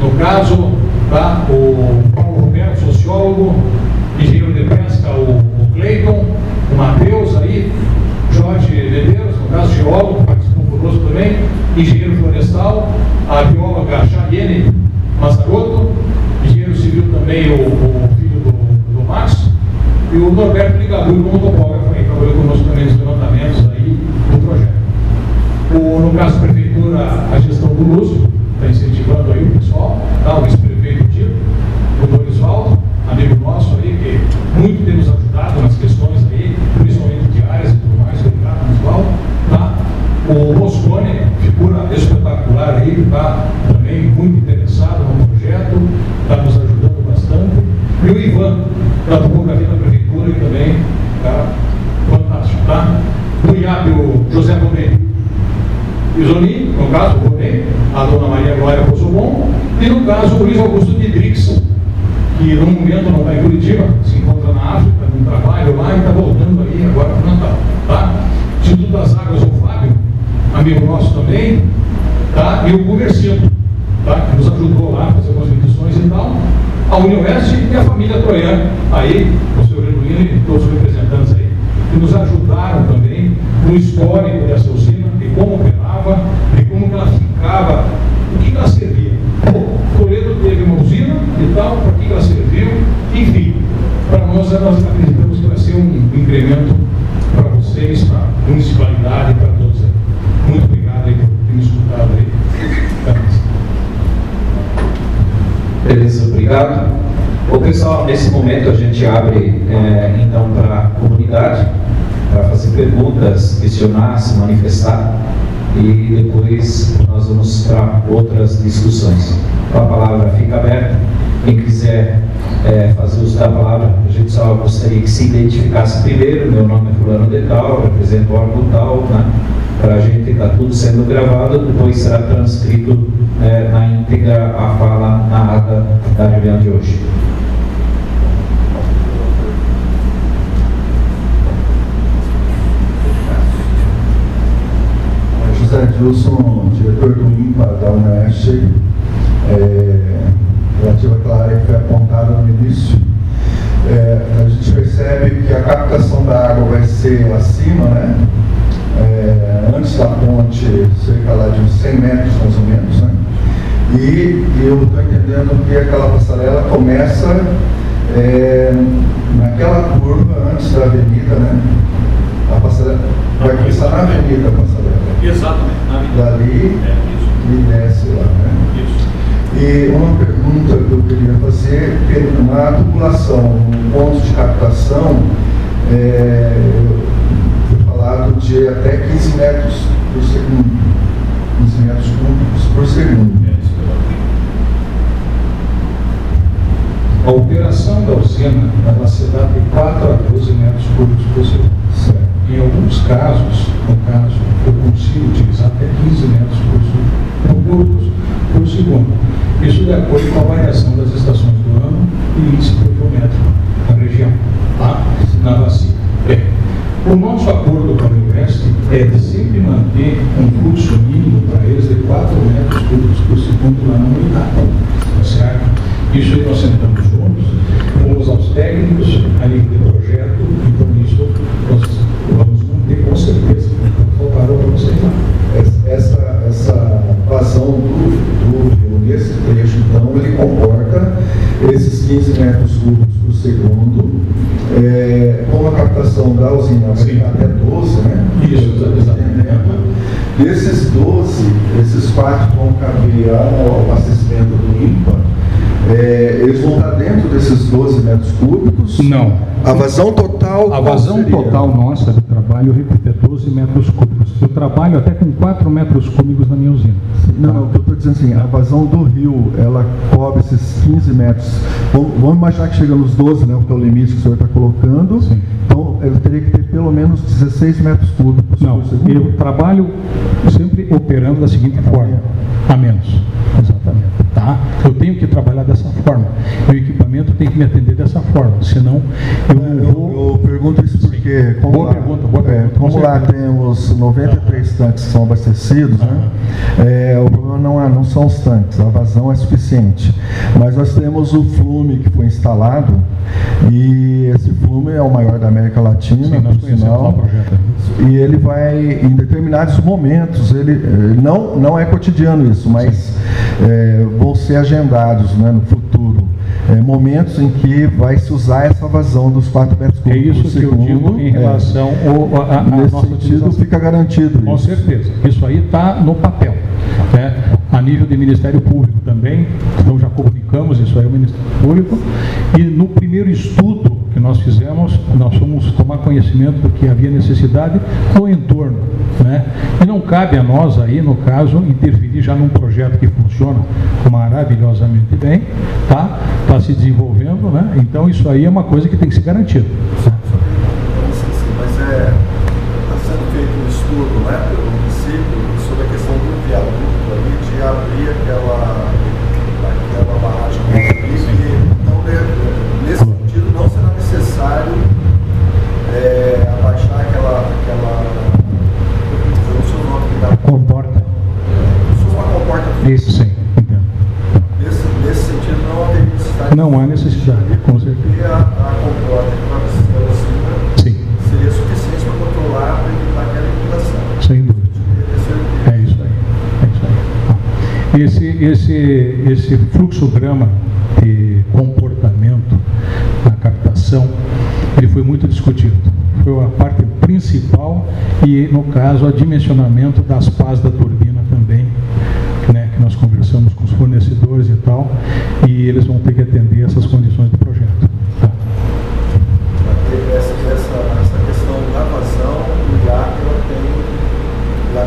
no caso, tá? O Paulo Roberto, sociólogo, engenheiro de pesca, o Cleiton, o Matheus aí, Jorge Medeiros, no caso, geólogo, participou conosco também, engenheiro florestal, a bióloga Chayene Mazzaroto, engenheiro civil também, o filho do Max, e o Norberto Ligabui, como topógrafo aí, trabalhou conosco também nos levantamentos aí do projeto. No caso, a prefeitura, a gestão do Lúcio, está incentivando aí o pessoal, tá? O vice-prefeito Tito, o Dorisvaldo, amigo nosso aí, que muito tem nos ajudado nas questões aí, principalmente diárias e tudo mais, obrigado, Dorisvaldo, tá? O Moscone, figura espetacular aí, tá? Também muito interessado no projeto, está nos ajudando bastante. E o Ivan, da topografia da prefeitura, e também, tá? Fantástico, tá? No IAP, o José Bonet Isoni, no caso, o Bonet, a dona Maria Glória Pozzobon, e no caso, o Luiz Augusto Didrix, que no momento não está em Curitiba, se encontra na África, num trabalho lá e está voltando aí agora para o Natal, tá? Instituto das Águas, o Fábio, amigo nosso também, tá? E o Guversino, tá? Que nos ajudou lá a fazer algumas medições e tal. A Unioeste e a família Troiano, aí, o senhor Eduino e todos os representantes aí, que nos ajudaram também no histórico dessa usina, de como operava, de como que ela ficava, o que ela servia. Toledo teve uma usina e tal, para que ela serviu, enfim, para nós acreditamos que vai ser um incremento para vocês, para a municipalidade, para todos aí. Muito obrigado aí por ter me escutado aí. Beleza, obrigado. Bom, pessoal, nesse momento a gente abre então para a comunidade, para fazer perguntas, questionar, se manifestar, e depois nós vamos para outras discussões. A palavra fica aberta. Quem quiser fazer uso da palavra, a gente só gostaria que se identificasse primeiro. Meu nome é fulano de tal, represento o órgão tal, né? Para a gente está tudo sendo gravado, depois será transcrito na íntegra a fala na ata da reunião de hoje. José Dilson, diretor do INPA da UNEST, relativo àquela área que foi apontada no início, a gente percebe que a captação da água vai ser acima, né? Antes da ponte, cerca lá de uns 100 metros mais ou menos, né? E eu estou entendendo que aquela passarela começa naquela curva antes da avenida, né? A passarela vai começar na avenida a passarela. Exatamente, na avenida. Dali e desce lá, né? Isso. E uma pergunta que eu queria fazer, que na tubulação, no ponto de captação, foi falado de até 15 metros por segundo, 15 metros cúbicos por segundo. A operação da usina, ela se dá de 4 a 12 metros cúbicos por segundo. Certo. Em alguns casos, no caso, eu consigo utilizar até 15 metros cúbicos por segundo. Isso de acordo com a variação das estações do ano e índice pluviométrico na região, tá? Na bacia. O nosso acordo com a Univest é de sempre manter um fluxo mínimo para eles de 4 metros cúbicos por segundo lá na unidade, tá certo? Isso aí nós sentamos juntos, fomos aos técnicos, a nível de projeto, então isso nós vamos manter com certeza, então faltaram para vocês lá. Essa vazão do segundo. Com a captação da usina vai ficar até 12, né? Isso, exatamente. Desses 12, esses 4 vão caber ao abastecimento do INPA. Eles vão estar dentro desses 12 metros cúbicos? Não. A vazão total? A vazão total nossa de trabalho, repito, é 12 metros cúbicos. Eu trabalho até com 4 metros cúbicos na minha usina. Não, o que eu estou dizendo assim, a vazão do rio, ela cobre esses 15 metros. Vamos imaginar que chega nos 12, né, porque é o limite que o senhor está colocando. Sim. Então, ele teria que ter pelo menos 16 metros cúbicos Não, por segundo. eu trabalho sempre operando da seguinte forma, a menos. Exatamente. Tá? Eu tenho que trabalhar dessa forma. O equipamento tem que me atender dessa forma, senão eu não vou... Eu pergunto isso porque, como Boa lá, pergunta, boa pergunta, como com lá certeza. temos 93 tanques que são abastecidos, né? O problema não são os tanques, a vazão é suficiente. Mas nós temos o flume que foi instalado, e esse flume é o maior da América Latina, Sim, nós por conhecemos sinal. lá o projeto. E ele vai, em determinados momentos, ele não é cotidiano isso, mas vão ser agendados, né, no futuro. Momentos em que vai se usar essa vazão dos 4 metros É cúbicos isso por que eu segundo. digo em relação à Nesse nossa sentido, utilização. fica garantido Com isso. certeza. Isso aí está no papel. Né? A nível de Ministério Público também, então já comunicamos isso aí ao Ministério Público. E no primeiro estudo que nós fizemos, nós fomos tomar conhecimento do que havia necessidade no entorno. Né? E não cabe a nós aí, no caso, interferir já num projeto que funciona maravilhosamente bem, tá? Está se desenvolvendo, né? Então isso aí é uma coisa que tem que ser garantida. Mas está sendo feito um estudo, né, pelo município sobre a questão do viaduto ali, de abrir aquela barragem então, nesse sentido, não será necessário abaixar aquela eu não sei o nome que dá. Comporta. Se fosse uma comporta. Isso sim, entendo. Nesse sentido, não haveria necessidade. Não há necessidade, com certeza. Porque a comporta que está precisando acima Sim, seria suficiente para controlar, para evitar aquela inundação. sem dúvida. É isso aí. É isso aí. Esse fluxograma de comportamento na captação, ele foi muito discutido. Foi a parte principal e, no caso, o dimensionamento das pás da turbina também, né, que nós conversamos com os fornecedores e tal, e eles vão ter que atender essas condições do projeto. Tá? Essa questão da vazão, o IAC, ela tem...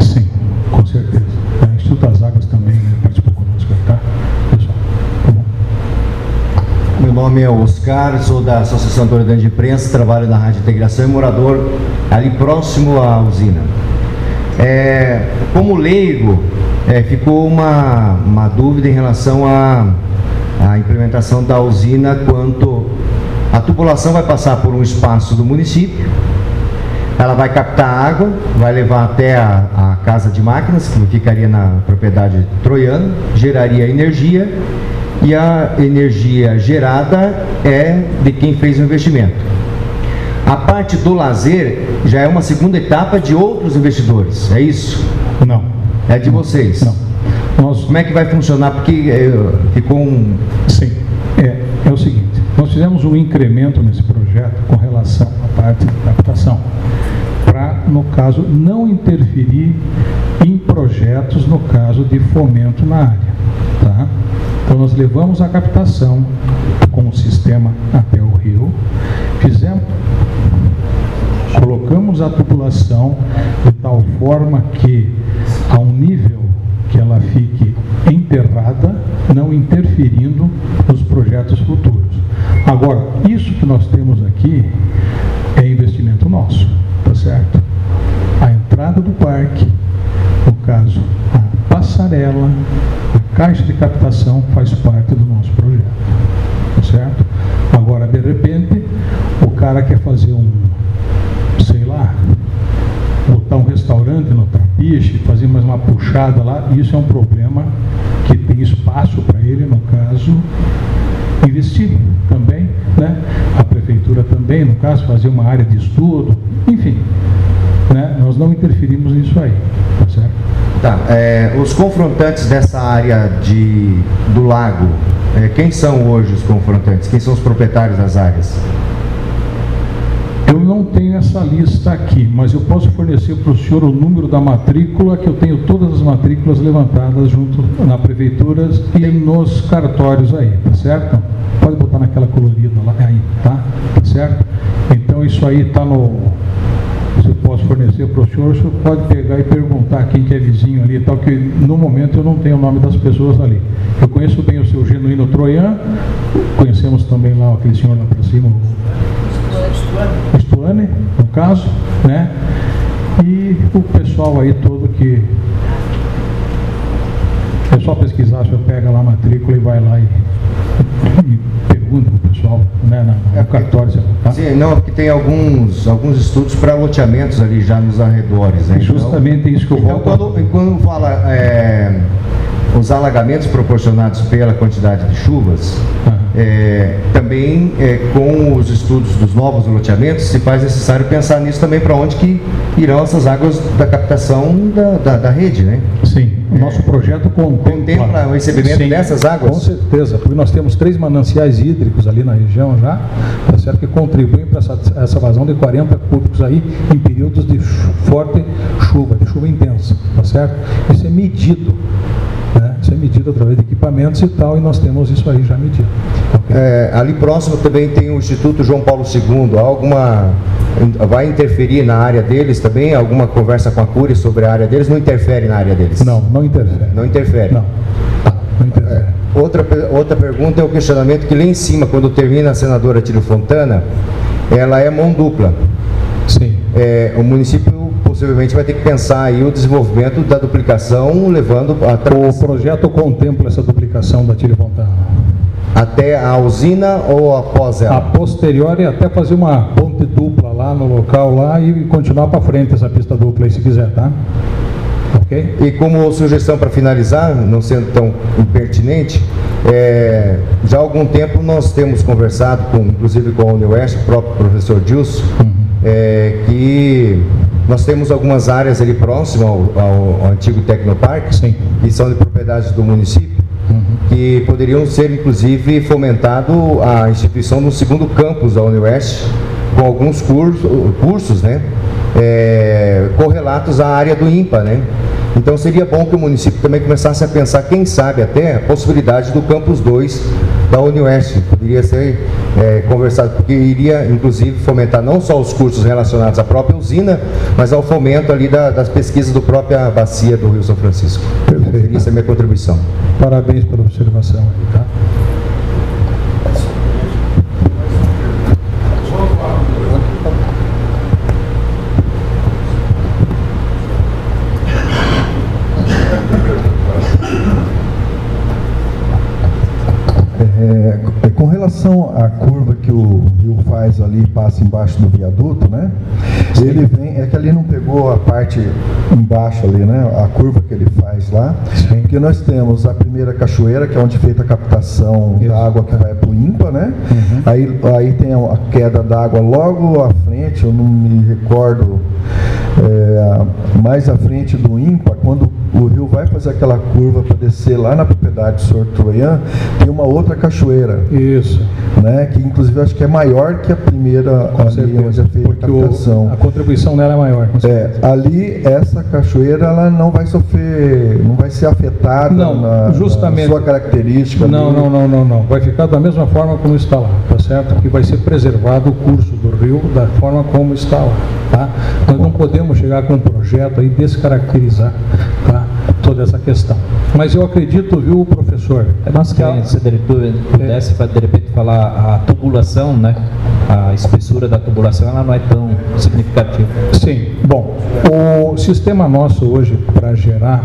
Sim, com certeza. O Instituto das Águas também participou conosco, tá? Pessoal, tá bom. Meu nome é Oscar, sou da Associação Toledana de Imprensa, trabalho na Rádio Integração e morador ali próximo à usina. Como leigo, ficou uma dúvida em relação à implementação da usina, quanto a tubulação vai passar por um espaço do município, ela vai captar água, vai levar até a casa de máquinas, que ficaria na propriedade troiana, geraria energia, e a energia gerada é de quem fez o investimento. A parte do lazer já é uma segunda etapa de outros investidores, é isso? Não. É de vocês? Não. Como é que vai funcionar? Porque ficou um... Sim, é o seguinte, nós fizemos um incremento nesse projeto com relação à parte de captação, para, no caso, não interferir em projetos, no caso de fomento na área. Tá? Então, nós levamos a captação com o sistema até o rio, colocamos a tubulação de tal forma que, a um nível que ela fique enterrada, não interferindo nos projetos futuros. Agora, isso que nós temos aqui é investimento nosso, tá certo? A entrada do parque, no caso, a passarela, a caixa de captação faz parte do nosso projeto, tá certo? Agora, de repente, o cara quer fazer botar um restaurante no Trapiche, fazer mais uma puxada lá, isso é um problema que tem espaço para ele, no caso, investir também, né? A prefeitura também, no caso, fazer uma área de estudo, enfim, né? Nós não interferimos nisso aí, tá certo? Tá, os confrontantes dessa área do lago, quem são hoje os confrontantes? Quem são os proprietários das áreas? Eu não tenho essa lista aqui, mas eu posso fornecer para o senhor o número da matrícula, que eu tenho todas as matrículas levantadas junto na prefeitura e nos cartórios aí, tá certo? Pode botar naquela colorida lá aí, tá? Tá certo? Então isso aí está no... Se eu posso fornecer para o senhor pode pegar e perguntar quem que é vizinho ali e tal, que no momento eu não tenho o nome das pessoas ali. Eu conheço bem o seu Genuíno Troian, conhecemos também lá aquele senhor lá para cima, o Stuane, no caso, né? E o pessoal aí todo que... É só pesquisar, o senhor pega lá a matrícula e vai lá e pergunta para o pessoal, né, no cartório. Tá? Sim, não, porque tem alguns estudos para loteamentos ali já nos arredores, né? Justamente isso que eu então, volto... quando fala os alagamentos proporcionados pela quantidade de chuvas, também com os estudos dos novos loteamentos, se faz necessário pensar nisso também, para onde que irão essas águas da captação da rede, né? Sim, o nosso projeto contempla o recebimento dessas águas? Com certeza, porque nós temos 3 mananciais hídricos ali na região já, tá certo, que contribuem para essa vazão de 40 cúbicos aí em períodos de forte chuva, de chuva intensa, tá certo? Isso é medido. Isso é medido através de equipamentos e tal, e nós temos isso aí já medido. Okay. Ali próximo também tem o Instituto João Paulo II. Vai interferir na área deles também? Alguma conversa com a Cury sobre a área deles? Não interfere na área deles? Não, não interfere. Não interfere? Não, não interfere. Outra pergunta é o questionamento que lá em cima, quando termina a senadora Tílio Fontana, ela é mão dupla. Sim. O município possivelmente vai ter que pensar aí o desenvolvimento da duplicação, levando o projeto contempla essa duplicação da Tílio Fontana. Até a usina ou após ela? A posteriori, até fazer uma ponte dupla lá no local lá e continuar para frente essa pista dupla aí, se quiser, tá? Ok? E como sugestão para finalizar, não sendo tão impertinente, já há algum tempo nós temos conversado, inclusive com a Unioeste, o próprio professor Dilson, que nós temos algumas áreas ali próximas ao antigo Tecnoparque, sim, que são de propriedade do município, que poderiam ser, inclusive, fomentado a instituição de um segundo campus da Unioeste, com alguns cursos, né, correlatos à área do INPA, né? Então seria bom que o município também começasse a pensar, quem sabe até, a possibilidade do Campus 2 da Unioeste. Poderia ser conversado, porque iria inclusive fomentar não só os cursos relacionados à própria usina, mas ao fomento ali das pesquisas da própria bacia do Rio São Francisco. Perfeito. Essa é a minha contribuição. Parabéns pela observação aí, tá? Com relação à curva que o rio faz ali, passa embaixo do viaduto, né? Ele vem, é que ali não pegou a parte embaixo ali, né? A curva que ele faz lá. Sim. Porque nós temos a primeira cachoeira, que é onde é feita a captação da água que vai para o INPA, né? Aí tem a queda d'água logo à frente, eu não me recordo, mais à frente do INPA, quando o rio vai fazer aquela curva para descer lá na propriedade do Sr. Troian, tem uma outra cachoeira. Isso. Né, que inclusive acho que é maior que a primeira, com certeza, onde é feita a captação. A contribuição dela é maior. Ali, essa cachoeira, ela não vai sofrer, não vai ser afetada justamente, na sua característica. Não. Vai ficar da mesma forma como está lá, tá certo? Que vai ser preservado o curso do rio da forma como está lá, tá? Nós não podemos chegar com um projeto aí descaracterizar, tá, toda essa questão. Mas eu acredito, viu, professor? Nós queremos, se pudesse, de repente, falar a tubulação, né? A espessura da tubulação, ela não é tão significativa. Sim. Bom, o sistema nosso hoje, para gerar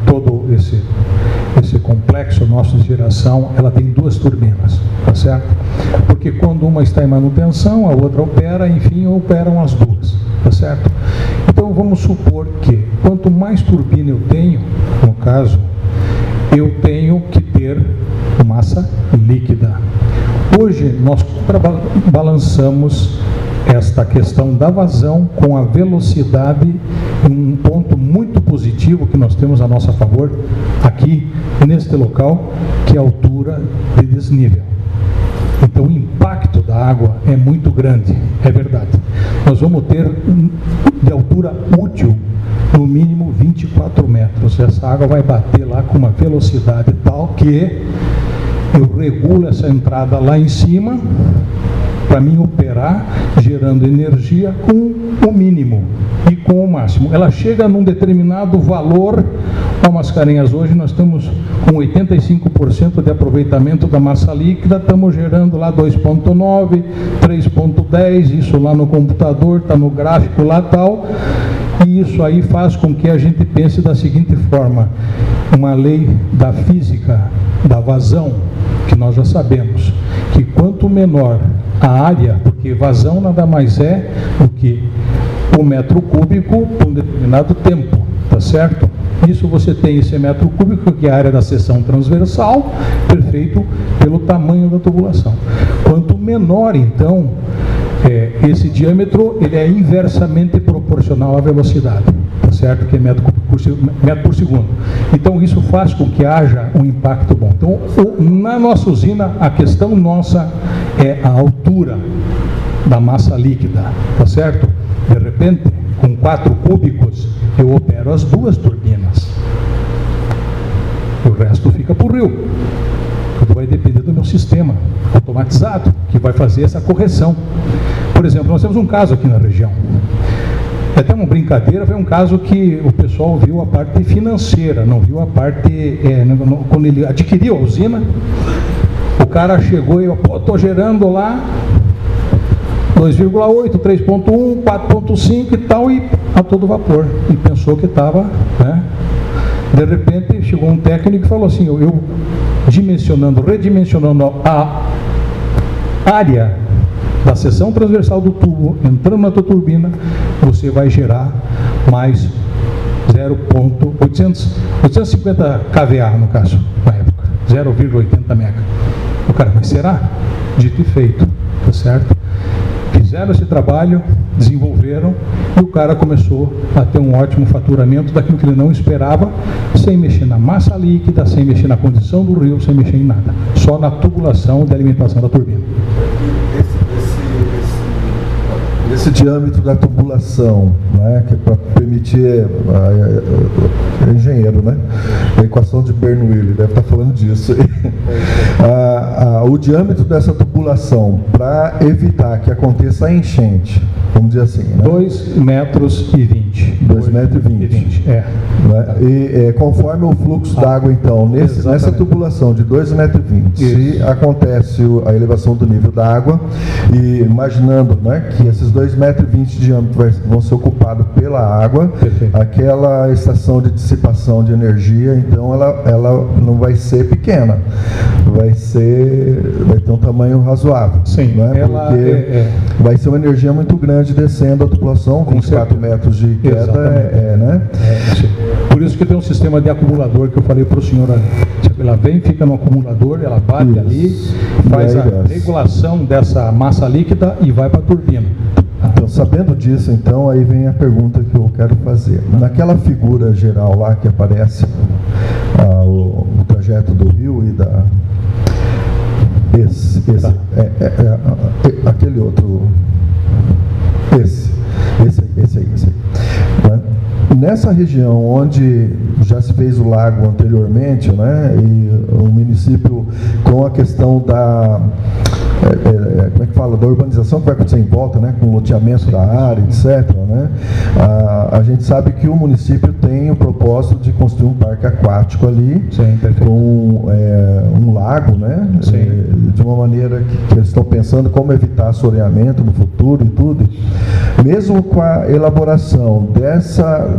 todo esse complexo nosso de geração, ela tem 2 turbinas, tá certo? Porque quando uma está em manutenção, a outra opera, enfim, operam as duas, tá certo? Então vamos supor que quanto mais turbina eu tenho, no caso, eu tenho que ter massa líquida. Hoje nós balançamos esta questão da vazão com a velocidade em um ponto muito positivo positivo que nós temos a nosso favor aqui, neste local, que é a altura de desnível. Então o impacto da água é muito grande, é verdade. Nós vamos ter de altura útil no mínimo 24 metros. Essa água vai bater lá com uma velocidade tal que eu regulo essa entrada lá em cima para mim operar gerando energia com o mínimo e com o máximo. Ela chega num determinado valor. Ó, Mascarenhas, hoje nós estamos com 85% de aproveitamento da massa líquida, estamos gerando lá 2,9, 3,10, isso lá no computador, está no gráfico lá tal, e isso aí faz com que a gente pense da seguinte forma: uma lei da física da vazão, que nós já sabemos, que quanto menor a área, porque vazão nada mais é do que o metro cúbico por um determinado tempo, tá certo? Isso você tem esse metro cúbico, que é a área da seção transversal, perfeito pelo tamanho da tubulação. Quanto menor, então, esse diâmetro, ele é inversamente proporcional à velocidade, tá certo? Que é metro por segundo. Então, isso faz com que haja um impacto bom. Então, na nossa usina, a questão nossa é a altura da massa líquida, tá certo? De repente, com 4 cúbicos, eu opero as 2 turbinas. O resto fica para o rio. Tudo vai depender do meu sistema automatizado, que vai fazer essa correção. Por exemplo, nós temos um caso aqui na região. É até uma brincadeira, foi um caso que o pessoal viu a parte financeira, não viu a parte... quando ele adquiriu a usina, o cara chegou e eu, estou gerando lá 2,8, 3,1, 4,5 e tal, e a todo vapor. E pensou que estava, né? De repente chegou um técnico e falou assim, eu redimensionando a área da seção transversal do tubo, entrando na tua turbina, você vai gerar mais 850 kVA, no caso, na época, 0,80 mega. O cara, mas será? Dito e feito, tá certo? Fizeram esse trabalho, desenvolveram, e o cara começou a ter um ótimo faturamento daquilo que ele não esperava, sem mexer na massa líquida, sem mexer na condição do rio, sem mexer em nada, só na tubulação de alimentação da turbina. Esse diâmetro da tubulação, né, que é para permitir, engenheiro, né, a equação de Bernoulli, deve estar falando disso. O diâmetro dessa tubulação, para evitar que aconteça a enchente, vamos dizer assim, né? 2,20 metros. 2,20 metros. É. Né? E conforme o fluxo d'água, então, nessa tubulação de 2,20 metros, se acontece a elevação do nível da água, e imaginando, né, que esses 2,20 metros de diâmetro vão ser ocupados pela água, perfeito, aquela estação de dissipação de energia, então ela não vai ser pequena, vai ter um tamanho razoável. Sim, né? Porque vai ser uma energia muito grande descendo a tubulação, 24 metros de queda, né? Por isso que tem um sistema de acumulador que eu falei para o senhor ali. Ela vem, fica no acumulador, ela bate isso ali, faz a regulação dessa massa líquida e vai para a turbina. Então, sabendo disso, então, aí vem a pergunta que eu quero fazer. Naquela figura geral lá que aparece o trajeto do rio e da... aquele outro... Esse aí. Né? Nessa região onde já se fez o lago anteriormente, né, e o município com a questão da como é que fala, da urbanização que vai acontecer em volta, né, com o loteamento da área, etc., né, a gente sabe que o município tem o propósito de construir um parque aquático ali, com um lago, né, de uma maneira que eles estão pensando como evitar assoreamento no futuro e tudo. Mesmo com a elaboração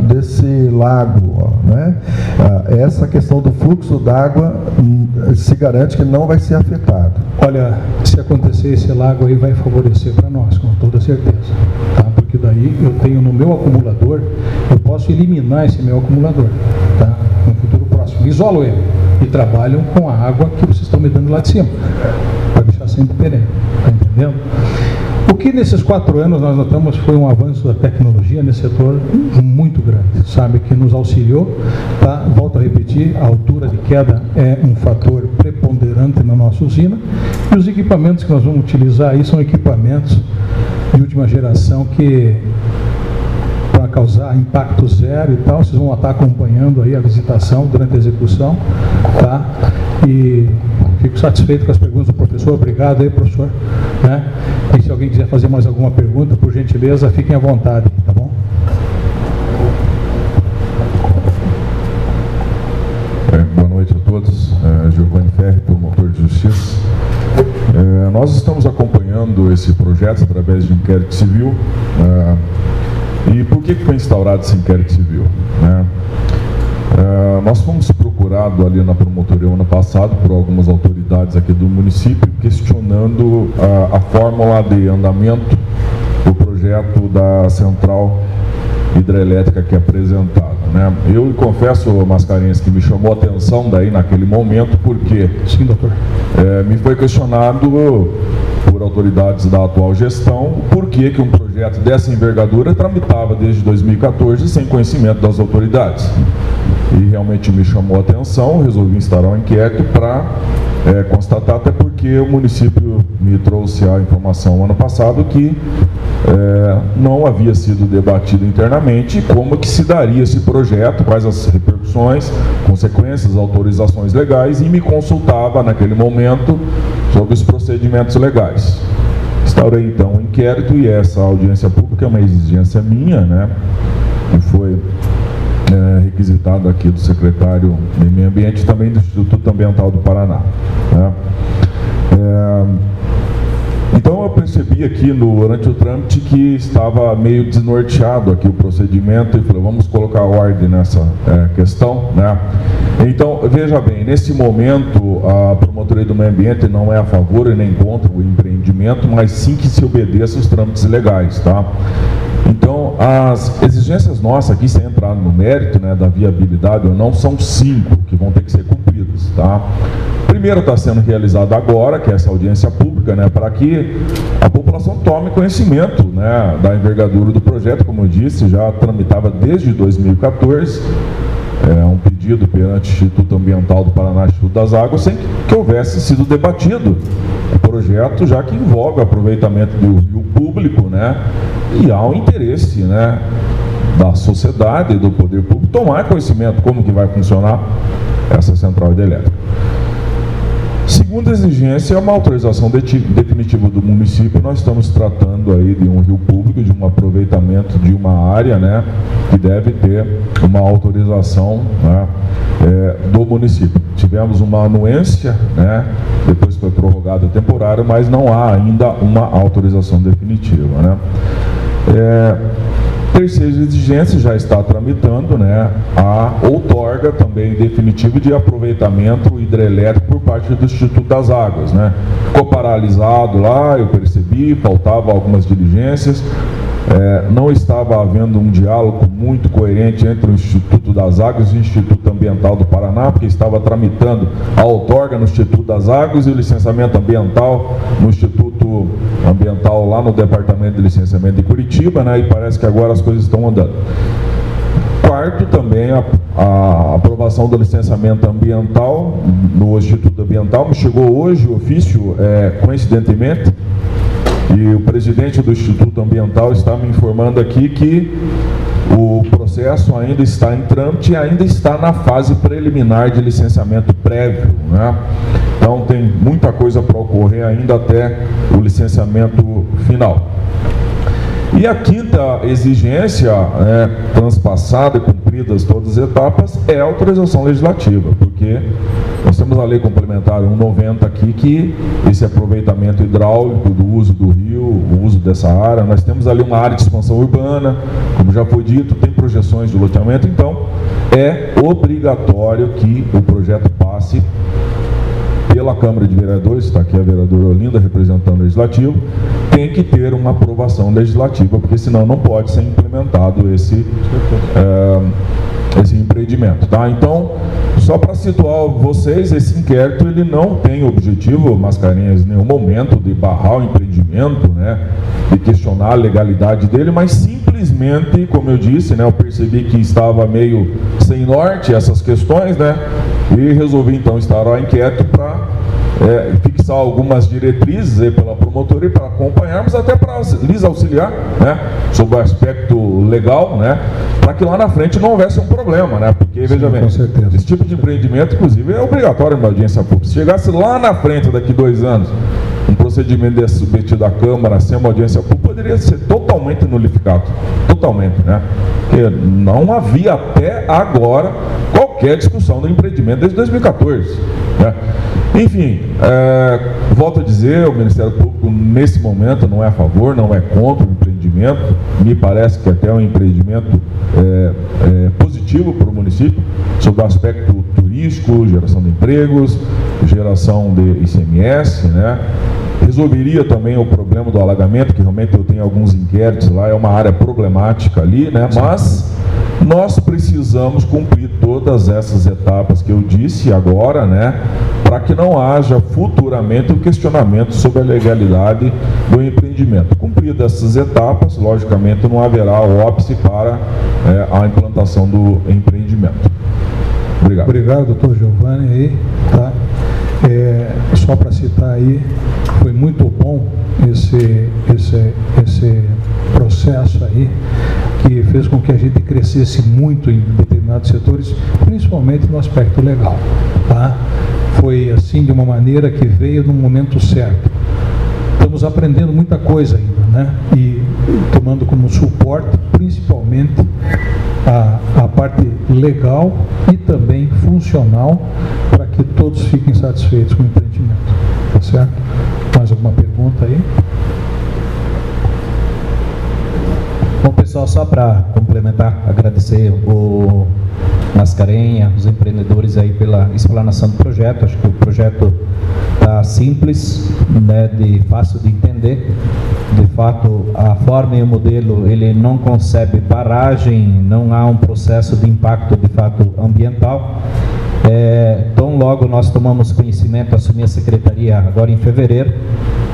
desse lago, né, essa questão do fluxo d'água se garante que não vai ser afetado. Olha, se acontecer esse lago aí, vai favorecer para nós, com toda certeza, tá? Porque daí eu tenho no meu acumulador, eu posso eliminar esse meu acumulador, tá? No futuro próximo, isolo ele e trabalham com a água que vocês estão me dando lá de cima, para deixar sempre perene, tá entendendo? O que nesses 4 anos nós notamos foi um avanço da tecnologia nesse setor muito grande, sabe, que nos auxiliou, tá? Volto a repetir, a altura de queda é um fator preponderante na nossa usina, e os equipamentos que nós vamos utilizar aí são equipamentos de última geração que, para causar impacto zero e tal, vocês vão estar acompanhando aí a visitação durante a execução, tá? E fico satisfeito com as perguntas do professor. Obrigado aí, professor, né? E se alguém quiser fazer mais alguma pergunta, por gentileza, fiquem à vontade, tá bom? Boa noite a todos. Giovanni Ferri, promotor de justiça. Nós estamos acompanhando esse projeto através de inquérito civil. E por que foi instaurado esse inquérito civil, né? Nós fomos procurados ali na promotoria ano passado por algumas autoridades aqui do município questionando a fórmula de andamento do projeto da central hidrelétrica que é apresentada, né? Eu confesso, Mascarenhas, que me chamou a atenção daí naquele momento, porque sim, doutor, me foi questionado por autoridades da atual gestão por que um projeto dessa envergadura tramitava desde 2014 sem conhecimento das autoridades. E realmente me chamou a atenção, resolvi instaurar um inquérito para constatar, até porque o município me trouxe a informação ano passado que não havia sido debatido internamente como que se daria esse projeto, quais as repercussões, consequências, autorizações legais, e me consultava naquele momento sobre os procedimentos legais. Instaurei então um inquérito, e essa audiência pública é uma exigência minha, né, que foi requisitado aqui do secretário de Meio Ambiente e também do Instituto Ambiental do Paraná, né? Então eu percebi aqui durante o trâmite que estava meio desnorteado aqui o procedimento, e falei, vamos colocar ordem nessa questão, né? Então, veja bem, nesse momento a Promotoria do Meio Ambiente não é a favor e nem contra o empreendimento, mas sim que se obedeça os trâmites legais, tá? Então, as exigências nossas aqui, sem entrar no mérito, né, da viabilidade ou não, são 5 que vão ter que ser cumpridas, tá? Primeiro está sendo realizado agora, que é essa audiência pública, né, para que a população tome conhecimento, né, da envergadura do projeto. Como eu disse, já tramitava desde 2014, um pedido perante o Instituto Ambiental do Paraná, Instituto das Águas, sem que houvesse sido debatido o projeto, já que envolve o aproveitamento do rio público, né, e há um interesse, né, da sociedade e do poder público tomar conhecimento como que vai funcionar essa central hidrelétrica. Segunda exigência é uma autorização definitiva do município. Nós estamos tratando aí de um rio público, de um aproveitamento de uma área, né, que deve ter uma autorização, né, do município. Tivemos uma anuência, né, depois foi prorrogada temporária, mas não há ainda uma autorização definitiva, né. Terceira exigência, já está tramitando, né, a outorga também definitiva de aproveitamento hidrelétrico por parte do Instituto das Águas, né. Ficou paralisado lá, eu percebi, faltavam algumas diligências, não estava havendo um diálogo muito coerente entre o Instituto das Águas e o Instituto Ambiental do Paraná, porque estava tramitando a outorga no Instituto das Águas e o licenciamento ambiental no Instituto Ambiental lá no Departamento de Licenciamento de Curitiba, né, e parece que agora as coisas estão andando. Quarto, também a aprovação do licenciamento ambiental no Instituto Ambiental. Me chegou hoje o ofício, coincidentemente, e o presidente do Instituto Ambiental está me informando aqui que o processo ainda está em trâmite e ainda está na fase preliminar de licenciamento prévio, né? Então tem muita coisa para ocorrer ainda até o licenciamento final. E a quinta exigência, transpassada e cumpridas todas as etapas, é a autorização legislativa, porque nós temos a Lei Complementar 190 aqui, que esse aproveitamento hidráulico do uso do rio, o uso dessa área, nós temos ali uma área de expansão urbana, como já foi dito, tem projeções de loteamento, então é obrigatório que o projeto passe pela Câmara de Vereadores, está aqui a vereadora Olinda representando o Legislativo, tem que ter uma aprovação legislativa, porque senão não pode ser implementado esse empreendimento, tá? Então, Só para situar vocês, esse inquérito ele não tem objetivo, Mascarenhas, em nenhum momento de barrar o empreendimento, né, de questionar a legalidade dele, mas simplesmente, como eu disse, né, eu percebi que estava meio sem norte essas questões, né, e resolvi então instaurar o inquérito para fixar algumas diretrizes aí pela promotoria para acompanharmos, até para lhes auxiliar, né, sobre o aspecto legal, né, para que lá na frente não houvesse um problema, né, porque, veja bem, esse tipo de empreendimento, inclusive, é obrigatório uma audiência pública. Se chegasse lá na frente, daqui 2 anos, um procedimento desse submetido à Câmara, sem uma audiência pública, poderia ser totalmente nulificado, totalmente, né, porque não havia até agora qualquer discussão do empreendimento desde 2014, né. Enfim, volto a dizer, o Ministério Público nesse momento não é a favor, não é contra o empreendimento, me parece que até é um empreendimento positivo para o município, sobre o aspecto turístico, geração de empregos, geração de ICMS, né? Resolveria também o problema do alagamento, que realmente eu tenho alguns inquéritos lá, é uma área problemática ali, né? Mas nós precisamos cumprir todas essas etapas que eu disse agora, né, para que não haja futuramente um questionamento sobre a legalidade do empreendimento. Cumpridas essas etapas, logicamente não haverá óbice para a implantação do empreendimento. Obrigado. Obrigado, doutor Giovanni, aí, tá? Só para citar aí, foi muito bom esse processo aí, que fez com que a gente crescesse muito em determinados setores, principalmente no aspecto legal, tá? Foi assim, de uma maneira que veio no momento certo. Estamos aprendendo muita coisa ainda, né? E tomando como suporte, principalmente, a parte legal e também funcional, para que todos fiquem satisfeitos com o empreendimento. Tá certo? Mais alguma pergunta aí? Bom, pessoal, só para complementar, agradecer o Mascarenha, os empreendedores aí pela explanação do projeto. Acho que o projeto está simples, né, fácil de entender. De fato, a forma e o modelo, ele não concebe barragem, não há um processo de impacto, de fato, ambiental. Tão logo nós tomamos conhecimento, assumi a secretaria agora em fevereiro,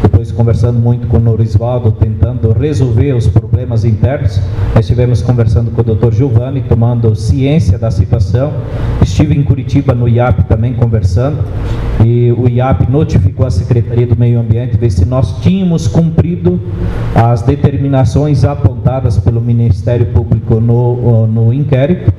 depois conversando muito com o Norisvaldo, tentando resolver os problemas internos. Nós estivemos conversando com o Dr. Giovanni, tomando ciência da situação. Estive em Curitiba, no IAP, também conversando, e o IAP notificou a Secretaria do Meio Ambiente ver se nós tínhamos cumprido as determinações apontadas pelo Ministério Público no inquérito,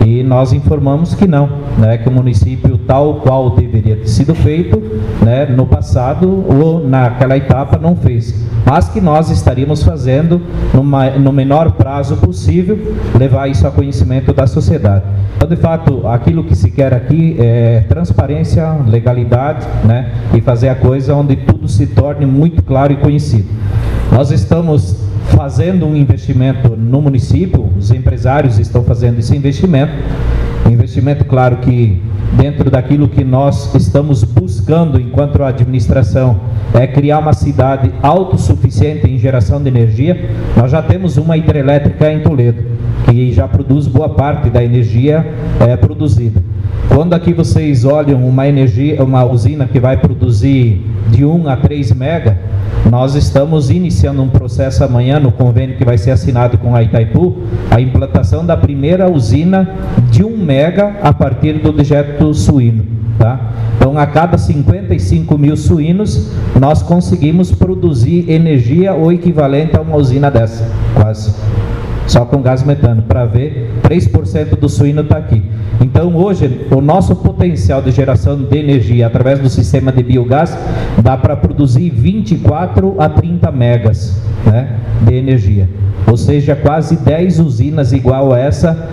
e nós informamos que não, né, que o município, tal qual deveria ter sido feito, né, no passado ou naquela etapa, não fez, mas que nós estaríamos fazendo no menor prazo possível, levar isso a conhecimento da sociedade. Então, de fato, aquilo que se quer aqui é transparência, legalidade, né, e fazer a coisa onde tudo se torne muito claro e conhecido. Nós estamos fazendo um investimento no município, os empresários estão fazendo esse investimento, claro que dentro daquilo que nós estamos buscando enquanto administração, é criar uma cidade autossuficiente em geração de energia. Nós já temos uma hidrelétrica em Toledo, que já produz boa parte da energia produzida. Quando aqui vocês olham uma usina que vai produzir de 1 a 3 mega, nós estamos iniciando um processo amanhã, no convênio que vai ser assinado com a Itaipu, a implantação da primeira usina de 1 mega a partir do dejeto suíno, tá? Então, a cada 55 mil suínos, nós conseguimos produzir energia ou equivalente a uma usina dessa, quase. Só com gás metano, para ver, 3% do suíno está aqui. Então, hoje, o nosso potencial de geração de energia através do sistema de biogás dá para produzir 24 a 30 megas, né, de energia. Ou seja, quase 10 usinas igual a essa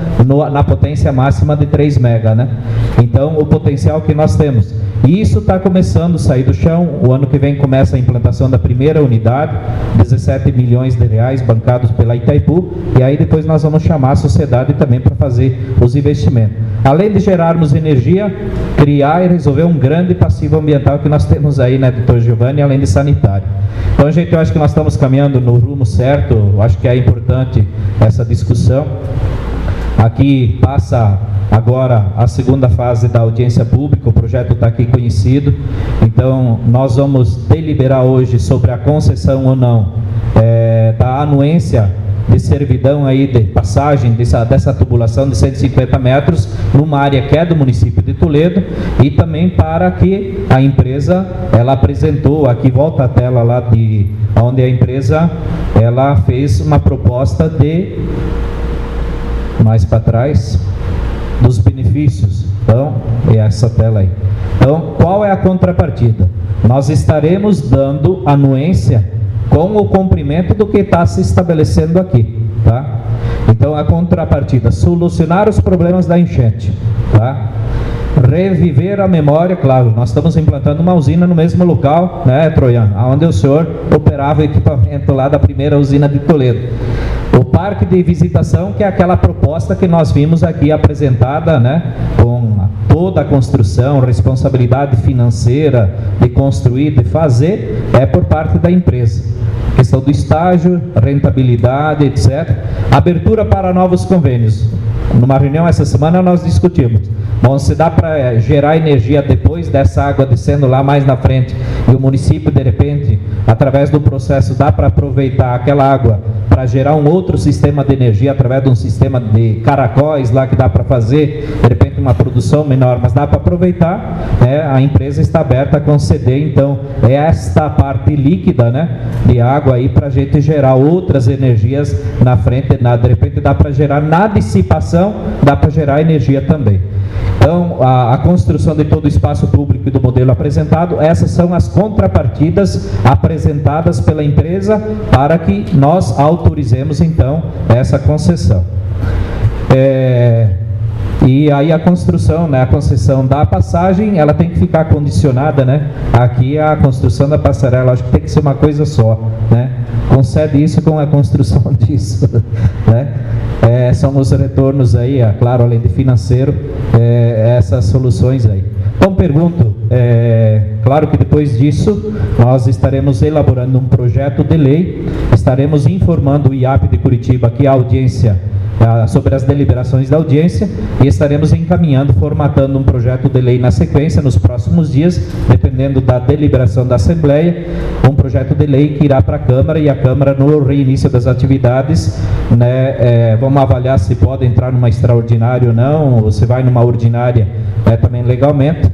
na potência máxima de 3 mega, né? Então, o potencial que nós temos. E isso está começando a sair do chão. O ano que vem começa a implantação da primeira unidade, 17 milhões de reais bancados pela Itaipu, e aí depois nós vamos chamar a sociedade também para fazer os investimentos. Além de gerarmos energia, criar e resolver um grande passivo ambiental que nós temos aí, né, doutor Giovanni, além de sanitário. Então, gente, eu acho que nós estamos caminhando no rumo certo. Eu acho que é importante essa discussão. Aqui passa agora a segunda fase da audiência pública, o projeto está aqui conhecido, então nós vamos deliberar hoje sobre a concessão ou não da anuência de servidão aí de passagem dessa tubulação de 150 metros numa área que é do município de Toledo, e também para que a empresa, ela apresentou, aqui volta a tela lá de onde a empresa, ela fez uma proposta de, mais para trás, dos benefícios. Então, é essa tela aí. Então, qual é a contrapartida? Nós estaremos dando anuência com o cumprimento do que está se estabelecendo aqui, tá? Então, a contrapartida, solucionar os problemas da enchente, tá? Reviver a memória, claro, nós estamos implantando uma usina no mesmo local, né, Troiano, onde o senhor operava o equipamento lá da primeira usina de Toledo. O parque de visitação, que é aquela proposta que nós vimos aqui apresentada, né, com toda a construção, responsabilidade financeira de construir, de fazer, é por parte da empresa. Questão do estágio, rentabilidade, etc. Abertura para novos convênios. Numa reunião essa semana nós discutimos. Bom, se dá para gerar energia depois dessa água descendo lá mais na frente, e o município, de repente, através do processo, dá para aproveitar aquela água para gerar um outro sistema de energia, através de um sistema de caracóis lá que dá para fazer, de repente, uma produção menor, mas dá para aproveitar, né? A empresa está aberta a conceder, então, esta parte líquida, né, de água aí para a gente gerar outras energias na frente, de repente dá para gerar na dissipação, dá para gerar energia também. Então, a construção de todo o espaço público e do modelo apresentado, essas são as contrapartidas apresentadas pela empresa para que nós autorizemos, então, essa concessão. E aí a construção, né, a concessão da passagem, ela tem que ficar condicionada, né? Aqui a construção da passarela, acho que tem que ser uma coisa só, né? Concede isso com a construção disso, né? São os retornos aí, claro, além de financeiro, essas soluções aí. Então pergunto, claro que depois disso nós estaremos elaborando um projeto de lei, estaremos informando o IAP de Curitiba aqui a audiência sobre as deliberações da audiência, e estaremos encaminhando, formatando um projeto de lei na sequência, nos próximos dias, dependendo da deliberação da Assembleia, um projeto de lei que irá para a Câmara, e a Câmara, no reinício das atividades, né, vamos avaliar se pode entrar numa extraordinária ou não, ou se vai numa ordinária, também legalmente,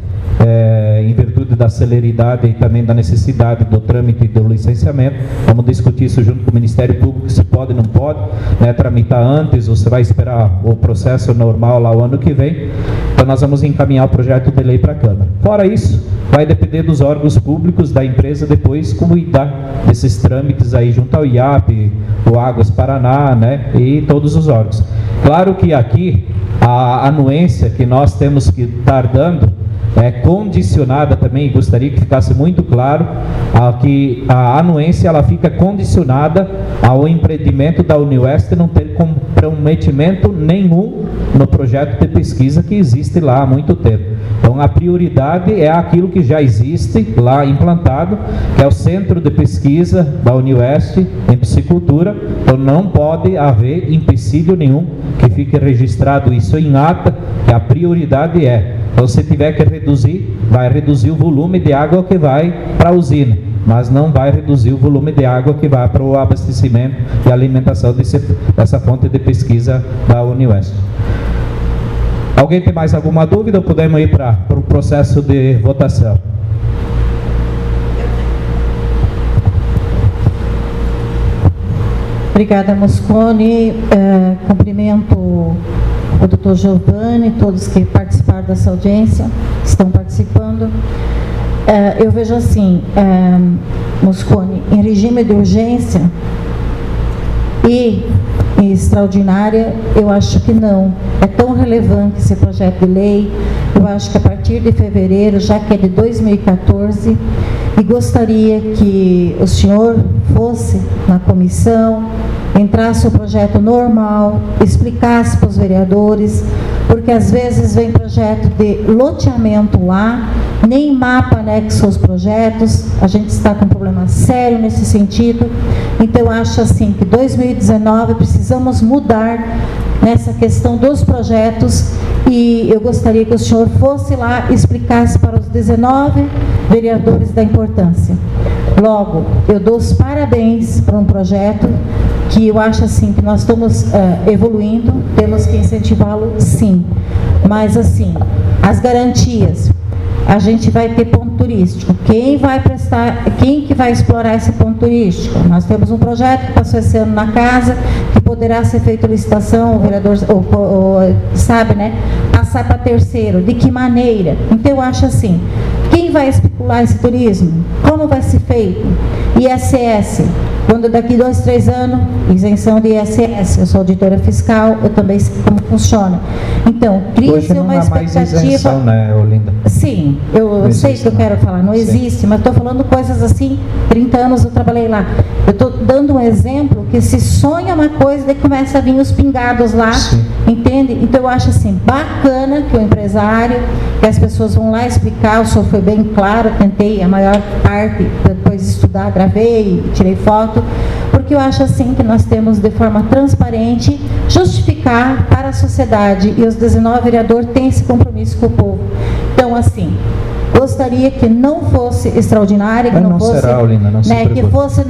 em virtude da celeridade e também da necessidade do trâmite do licenciamento. Vamos discutir isso junto com o Ministério Público, se pode ou não pode, né, tramitar antes, ou se vai esperar o processo normal lá o ano que vem. Então nós vamos encaminhar o projeto de lei para a Câmara. Fora isso, vai depender dos órgãos públicos da empresa depois como dar esses trâmites aí junto ao IAP, o Águas Paraná, né, e todos os órgãos. Claro que aqui a anuência que nós temos que estar dando é condicionada também, e gostaria que ficasse muito claro, que a anuência ela fica condicionada ao empreendimento da Uniwest não ter comprometimento nenhum no projeto de pesquisa que existe lá há muito tempo. Então a prioridade é aquilo que já existe lá implantado, que é o Centro de Pesquisa da Uniwest em Piscicultura. Então não pode haver empecilho nenhum, que fique registrado isso em ata, que a prioridade é. Então, se tiver que reduzir, vai reduzir o volume de água que vai para a usina, mas não vai reduzir o volume de água que vai para o abastecimento e alimentação dessa fonte de pesquisa da Uniwest. Alguém tem mais alguma dúvida ou podemos ir para o processo de votação? Obrigada, Mosconi. Cumprimento o doutor Giovanni, todos que participaram dessa audiência, estão participando. Eu vejo assim, Mosconi, em regime de urgência e em extraordinária, eu acho que não. É tão relevante esse projeto de lei, eu acho que a partir de fevereiro, já que é de 2014, e gostaria que o senhor fosse na comissão, entrasse o projeto normal, explicasse para os vereadores, porque às vezes vem projeto de loteamento lá, nem mapa anexo aos projetos, a gente está com um problema sério nesse sentido. Então eu acho assim que 2019 precisamos mudar nessa questão dos projetos, e eu gostaria que o senhor fosse lá e explicasse para os 19 vereadores da importância. Logo, eu dou os parabéns para um projeto que eu acho assim que nós estamos evoluindo, temos que incentivá-lo, sim, mas assim, as garantias, a gente vai ter ponto turístico. Quem que vai explorar esse ponto turístico? Nós temos um projeto que passou esse ano na casa, que poderá ser feita licitação, o vereador sabe, né? Passar para terceiro, de que maneira? Então eu acho assim, quem vai especular esse turismo? Como vai ser feito? ISS, quando daqui 2, 3 anos, isenção de ISS, eu sou auditora fiscal, eu também sei como funciona. Então, cria-se uma expectativa. Mais isenção, né, Olinda? Sim, eu sei o que eu quero falar, não existe, mas estou falando coisas assim, 30 anos eu trabalhei lá. Eu estou dando um exemplo que se sonha uma coisa, daí começa a vir os pingados lá, entende? Então eu acho assim, bacana que o empresário, que as pessoas vão lá explicar, o senhor foi bem claro, tentei a maior parte, depois estudar, gravei, tirei foto, porque eu acho assim que nós temos de forma transparente justificar para a sociedade, e os 19 vereadores têm esse compromisso com o povo. Então assim, gostaria que não fosse extraordinário, que não fosse, será, Olinda, não né, que fosse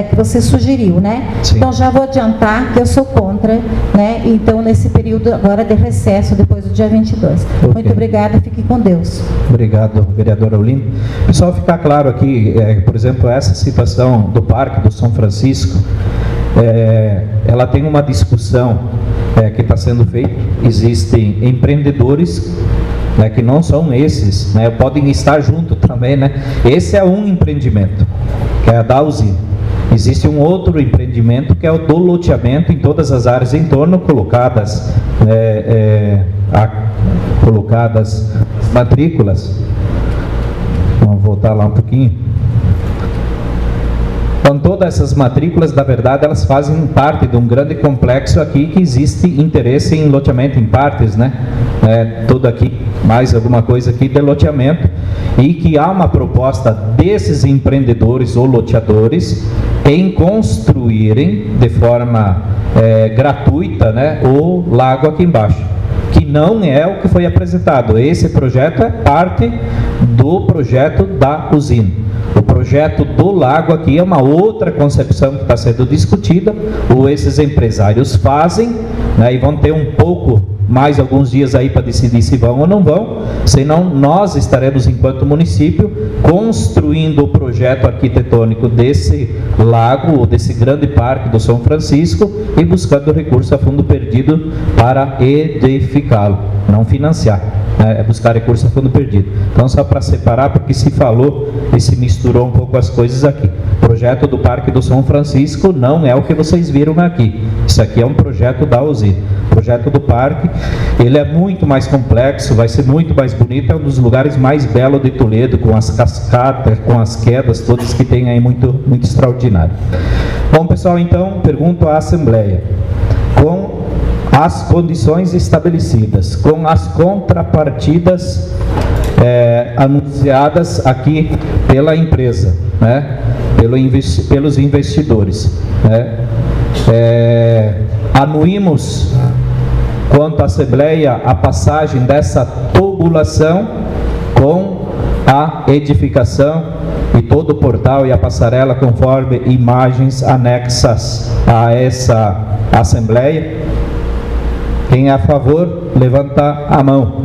que você sugeriu, né? Sim. Então já vou adiantar que eu sou contra, né? Então nesse período agora de recesso, depois do dia 22. Okay. Muito obrigada, fique com Deus. Obrigado, vereadora Olinda. Pessoal, ficar claro aqui, por exemplo, essa situação do Parque do São Francisco, ela tem uma discussão que está sendo feita. Existem empreendedores, né, que não são esses, né, podem estar junto também, né? Esse é um empreendimento, que é a da usina. Existe um outro empreendimento que é o do loteamento em todas as áreas em torno, colocadas matrículas. Vamos voltar lá um pouquinho. Então, todas essas matrículas, na verdade, elas fazem parte de um grande complexo aqui que existe interesse em loteamento em partes, né? Tudo aqui, mais alguma coisa aqui de loteamento, e que há uma proposta desses empreendedores ou loteadores em construírem de forma gratuita, né, o lago aqui embaixo, que não é o que foi apresentado. Esse projeto é parte do projeto da usina. O projeto do lago aqui é uma outra concepção que está sendo discutida, ou esses empresários fazem, né, e vão ter um pouco mais alguns dias aí para decidir se vão ou não vão, senão nós estaremos, enquanto município, construindo o projeto arquitetônico desse lago, ou desse grande parque do São Francisco, e buscando recurso a fundo perdido para edificá-lo, não financiar. É buscar recurso a fundo perdido. Então, só para separar, porque se falou e se misturou um pouco as coisas aqui. O projeto do Parque do São Francisco não é o que vocês viram aqui. Isso aqui é um projeto da usina. O projeto do parque, ele é muito mais complexo, vai ser muito mais bonito, é um dos lugares mais belos de Toledo, com as cascatas, com as quedas todas que tem aí, muito, muito extraordinário. Bom, pessoal, então, pergunto à Assembleia. Com as condições estabelecidas, com as contrapartidas anunciadas aqui pela empresa, né, pelos investidores, né, anuímos, quanto à Assembleia, a passagem dessa tubulação com a edificação e todo o portal e a passarela, conforme imagens anexas a essa Assembleia. Quem é a favor, levanta a mão,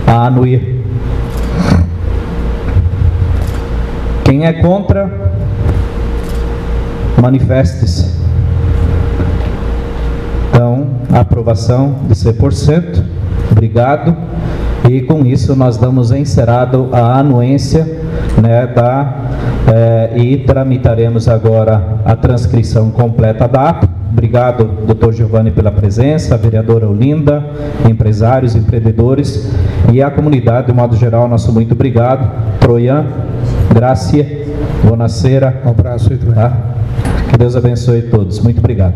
a anuir. Quem é contra, manifeste-se. Então, a aprovação de 100%, obrigado. E com isso nós damos encerrado a anuência, né, e tramitaremos agora a transcrição completa da ata. Obrigado, doutor Giovanni, pela presença, a vereadora Olinda, empresários, empreendedores e a comunidade, de modo geral, nosso muito obrigado. Troian, Gracia, Bonacera, Um abraço aí, tá? Que Deus abençoe todos. Muito obrigado.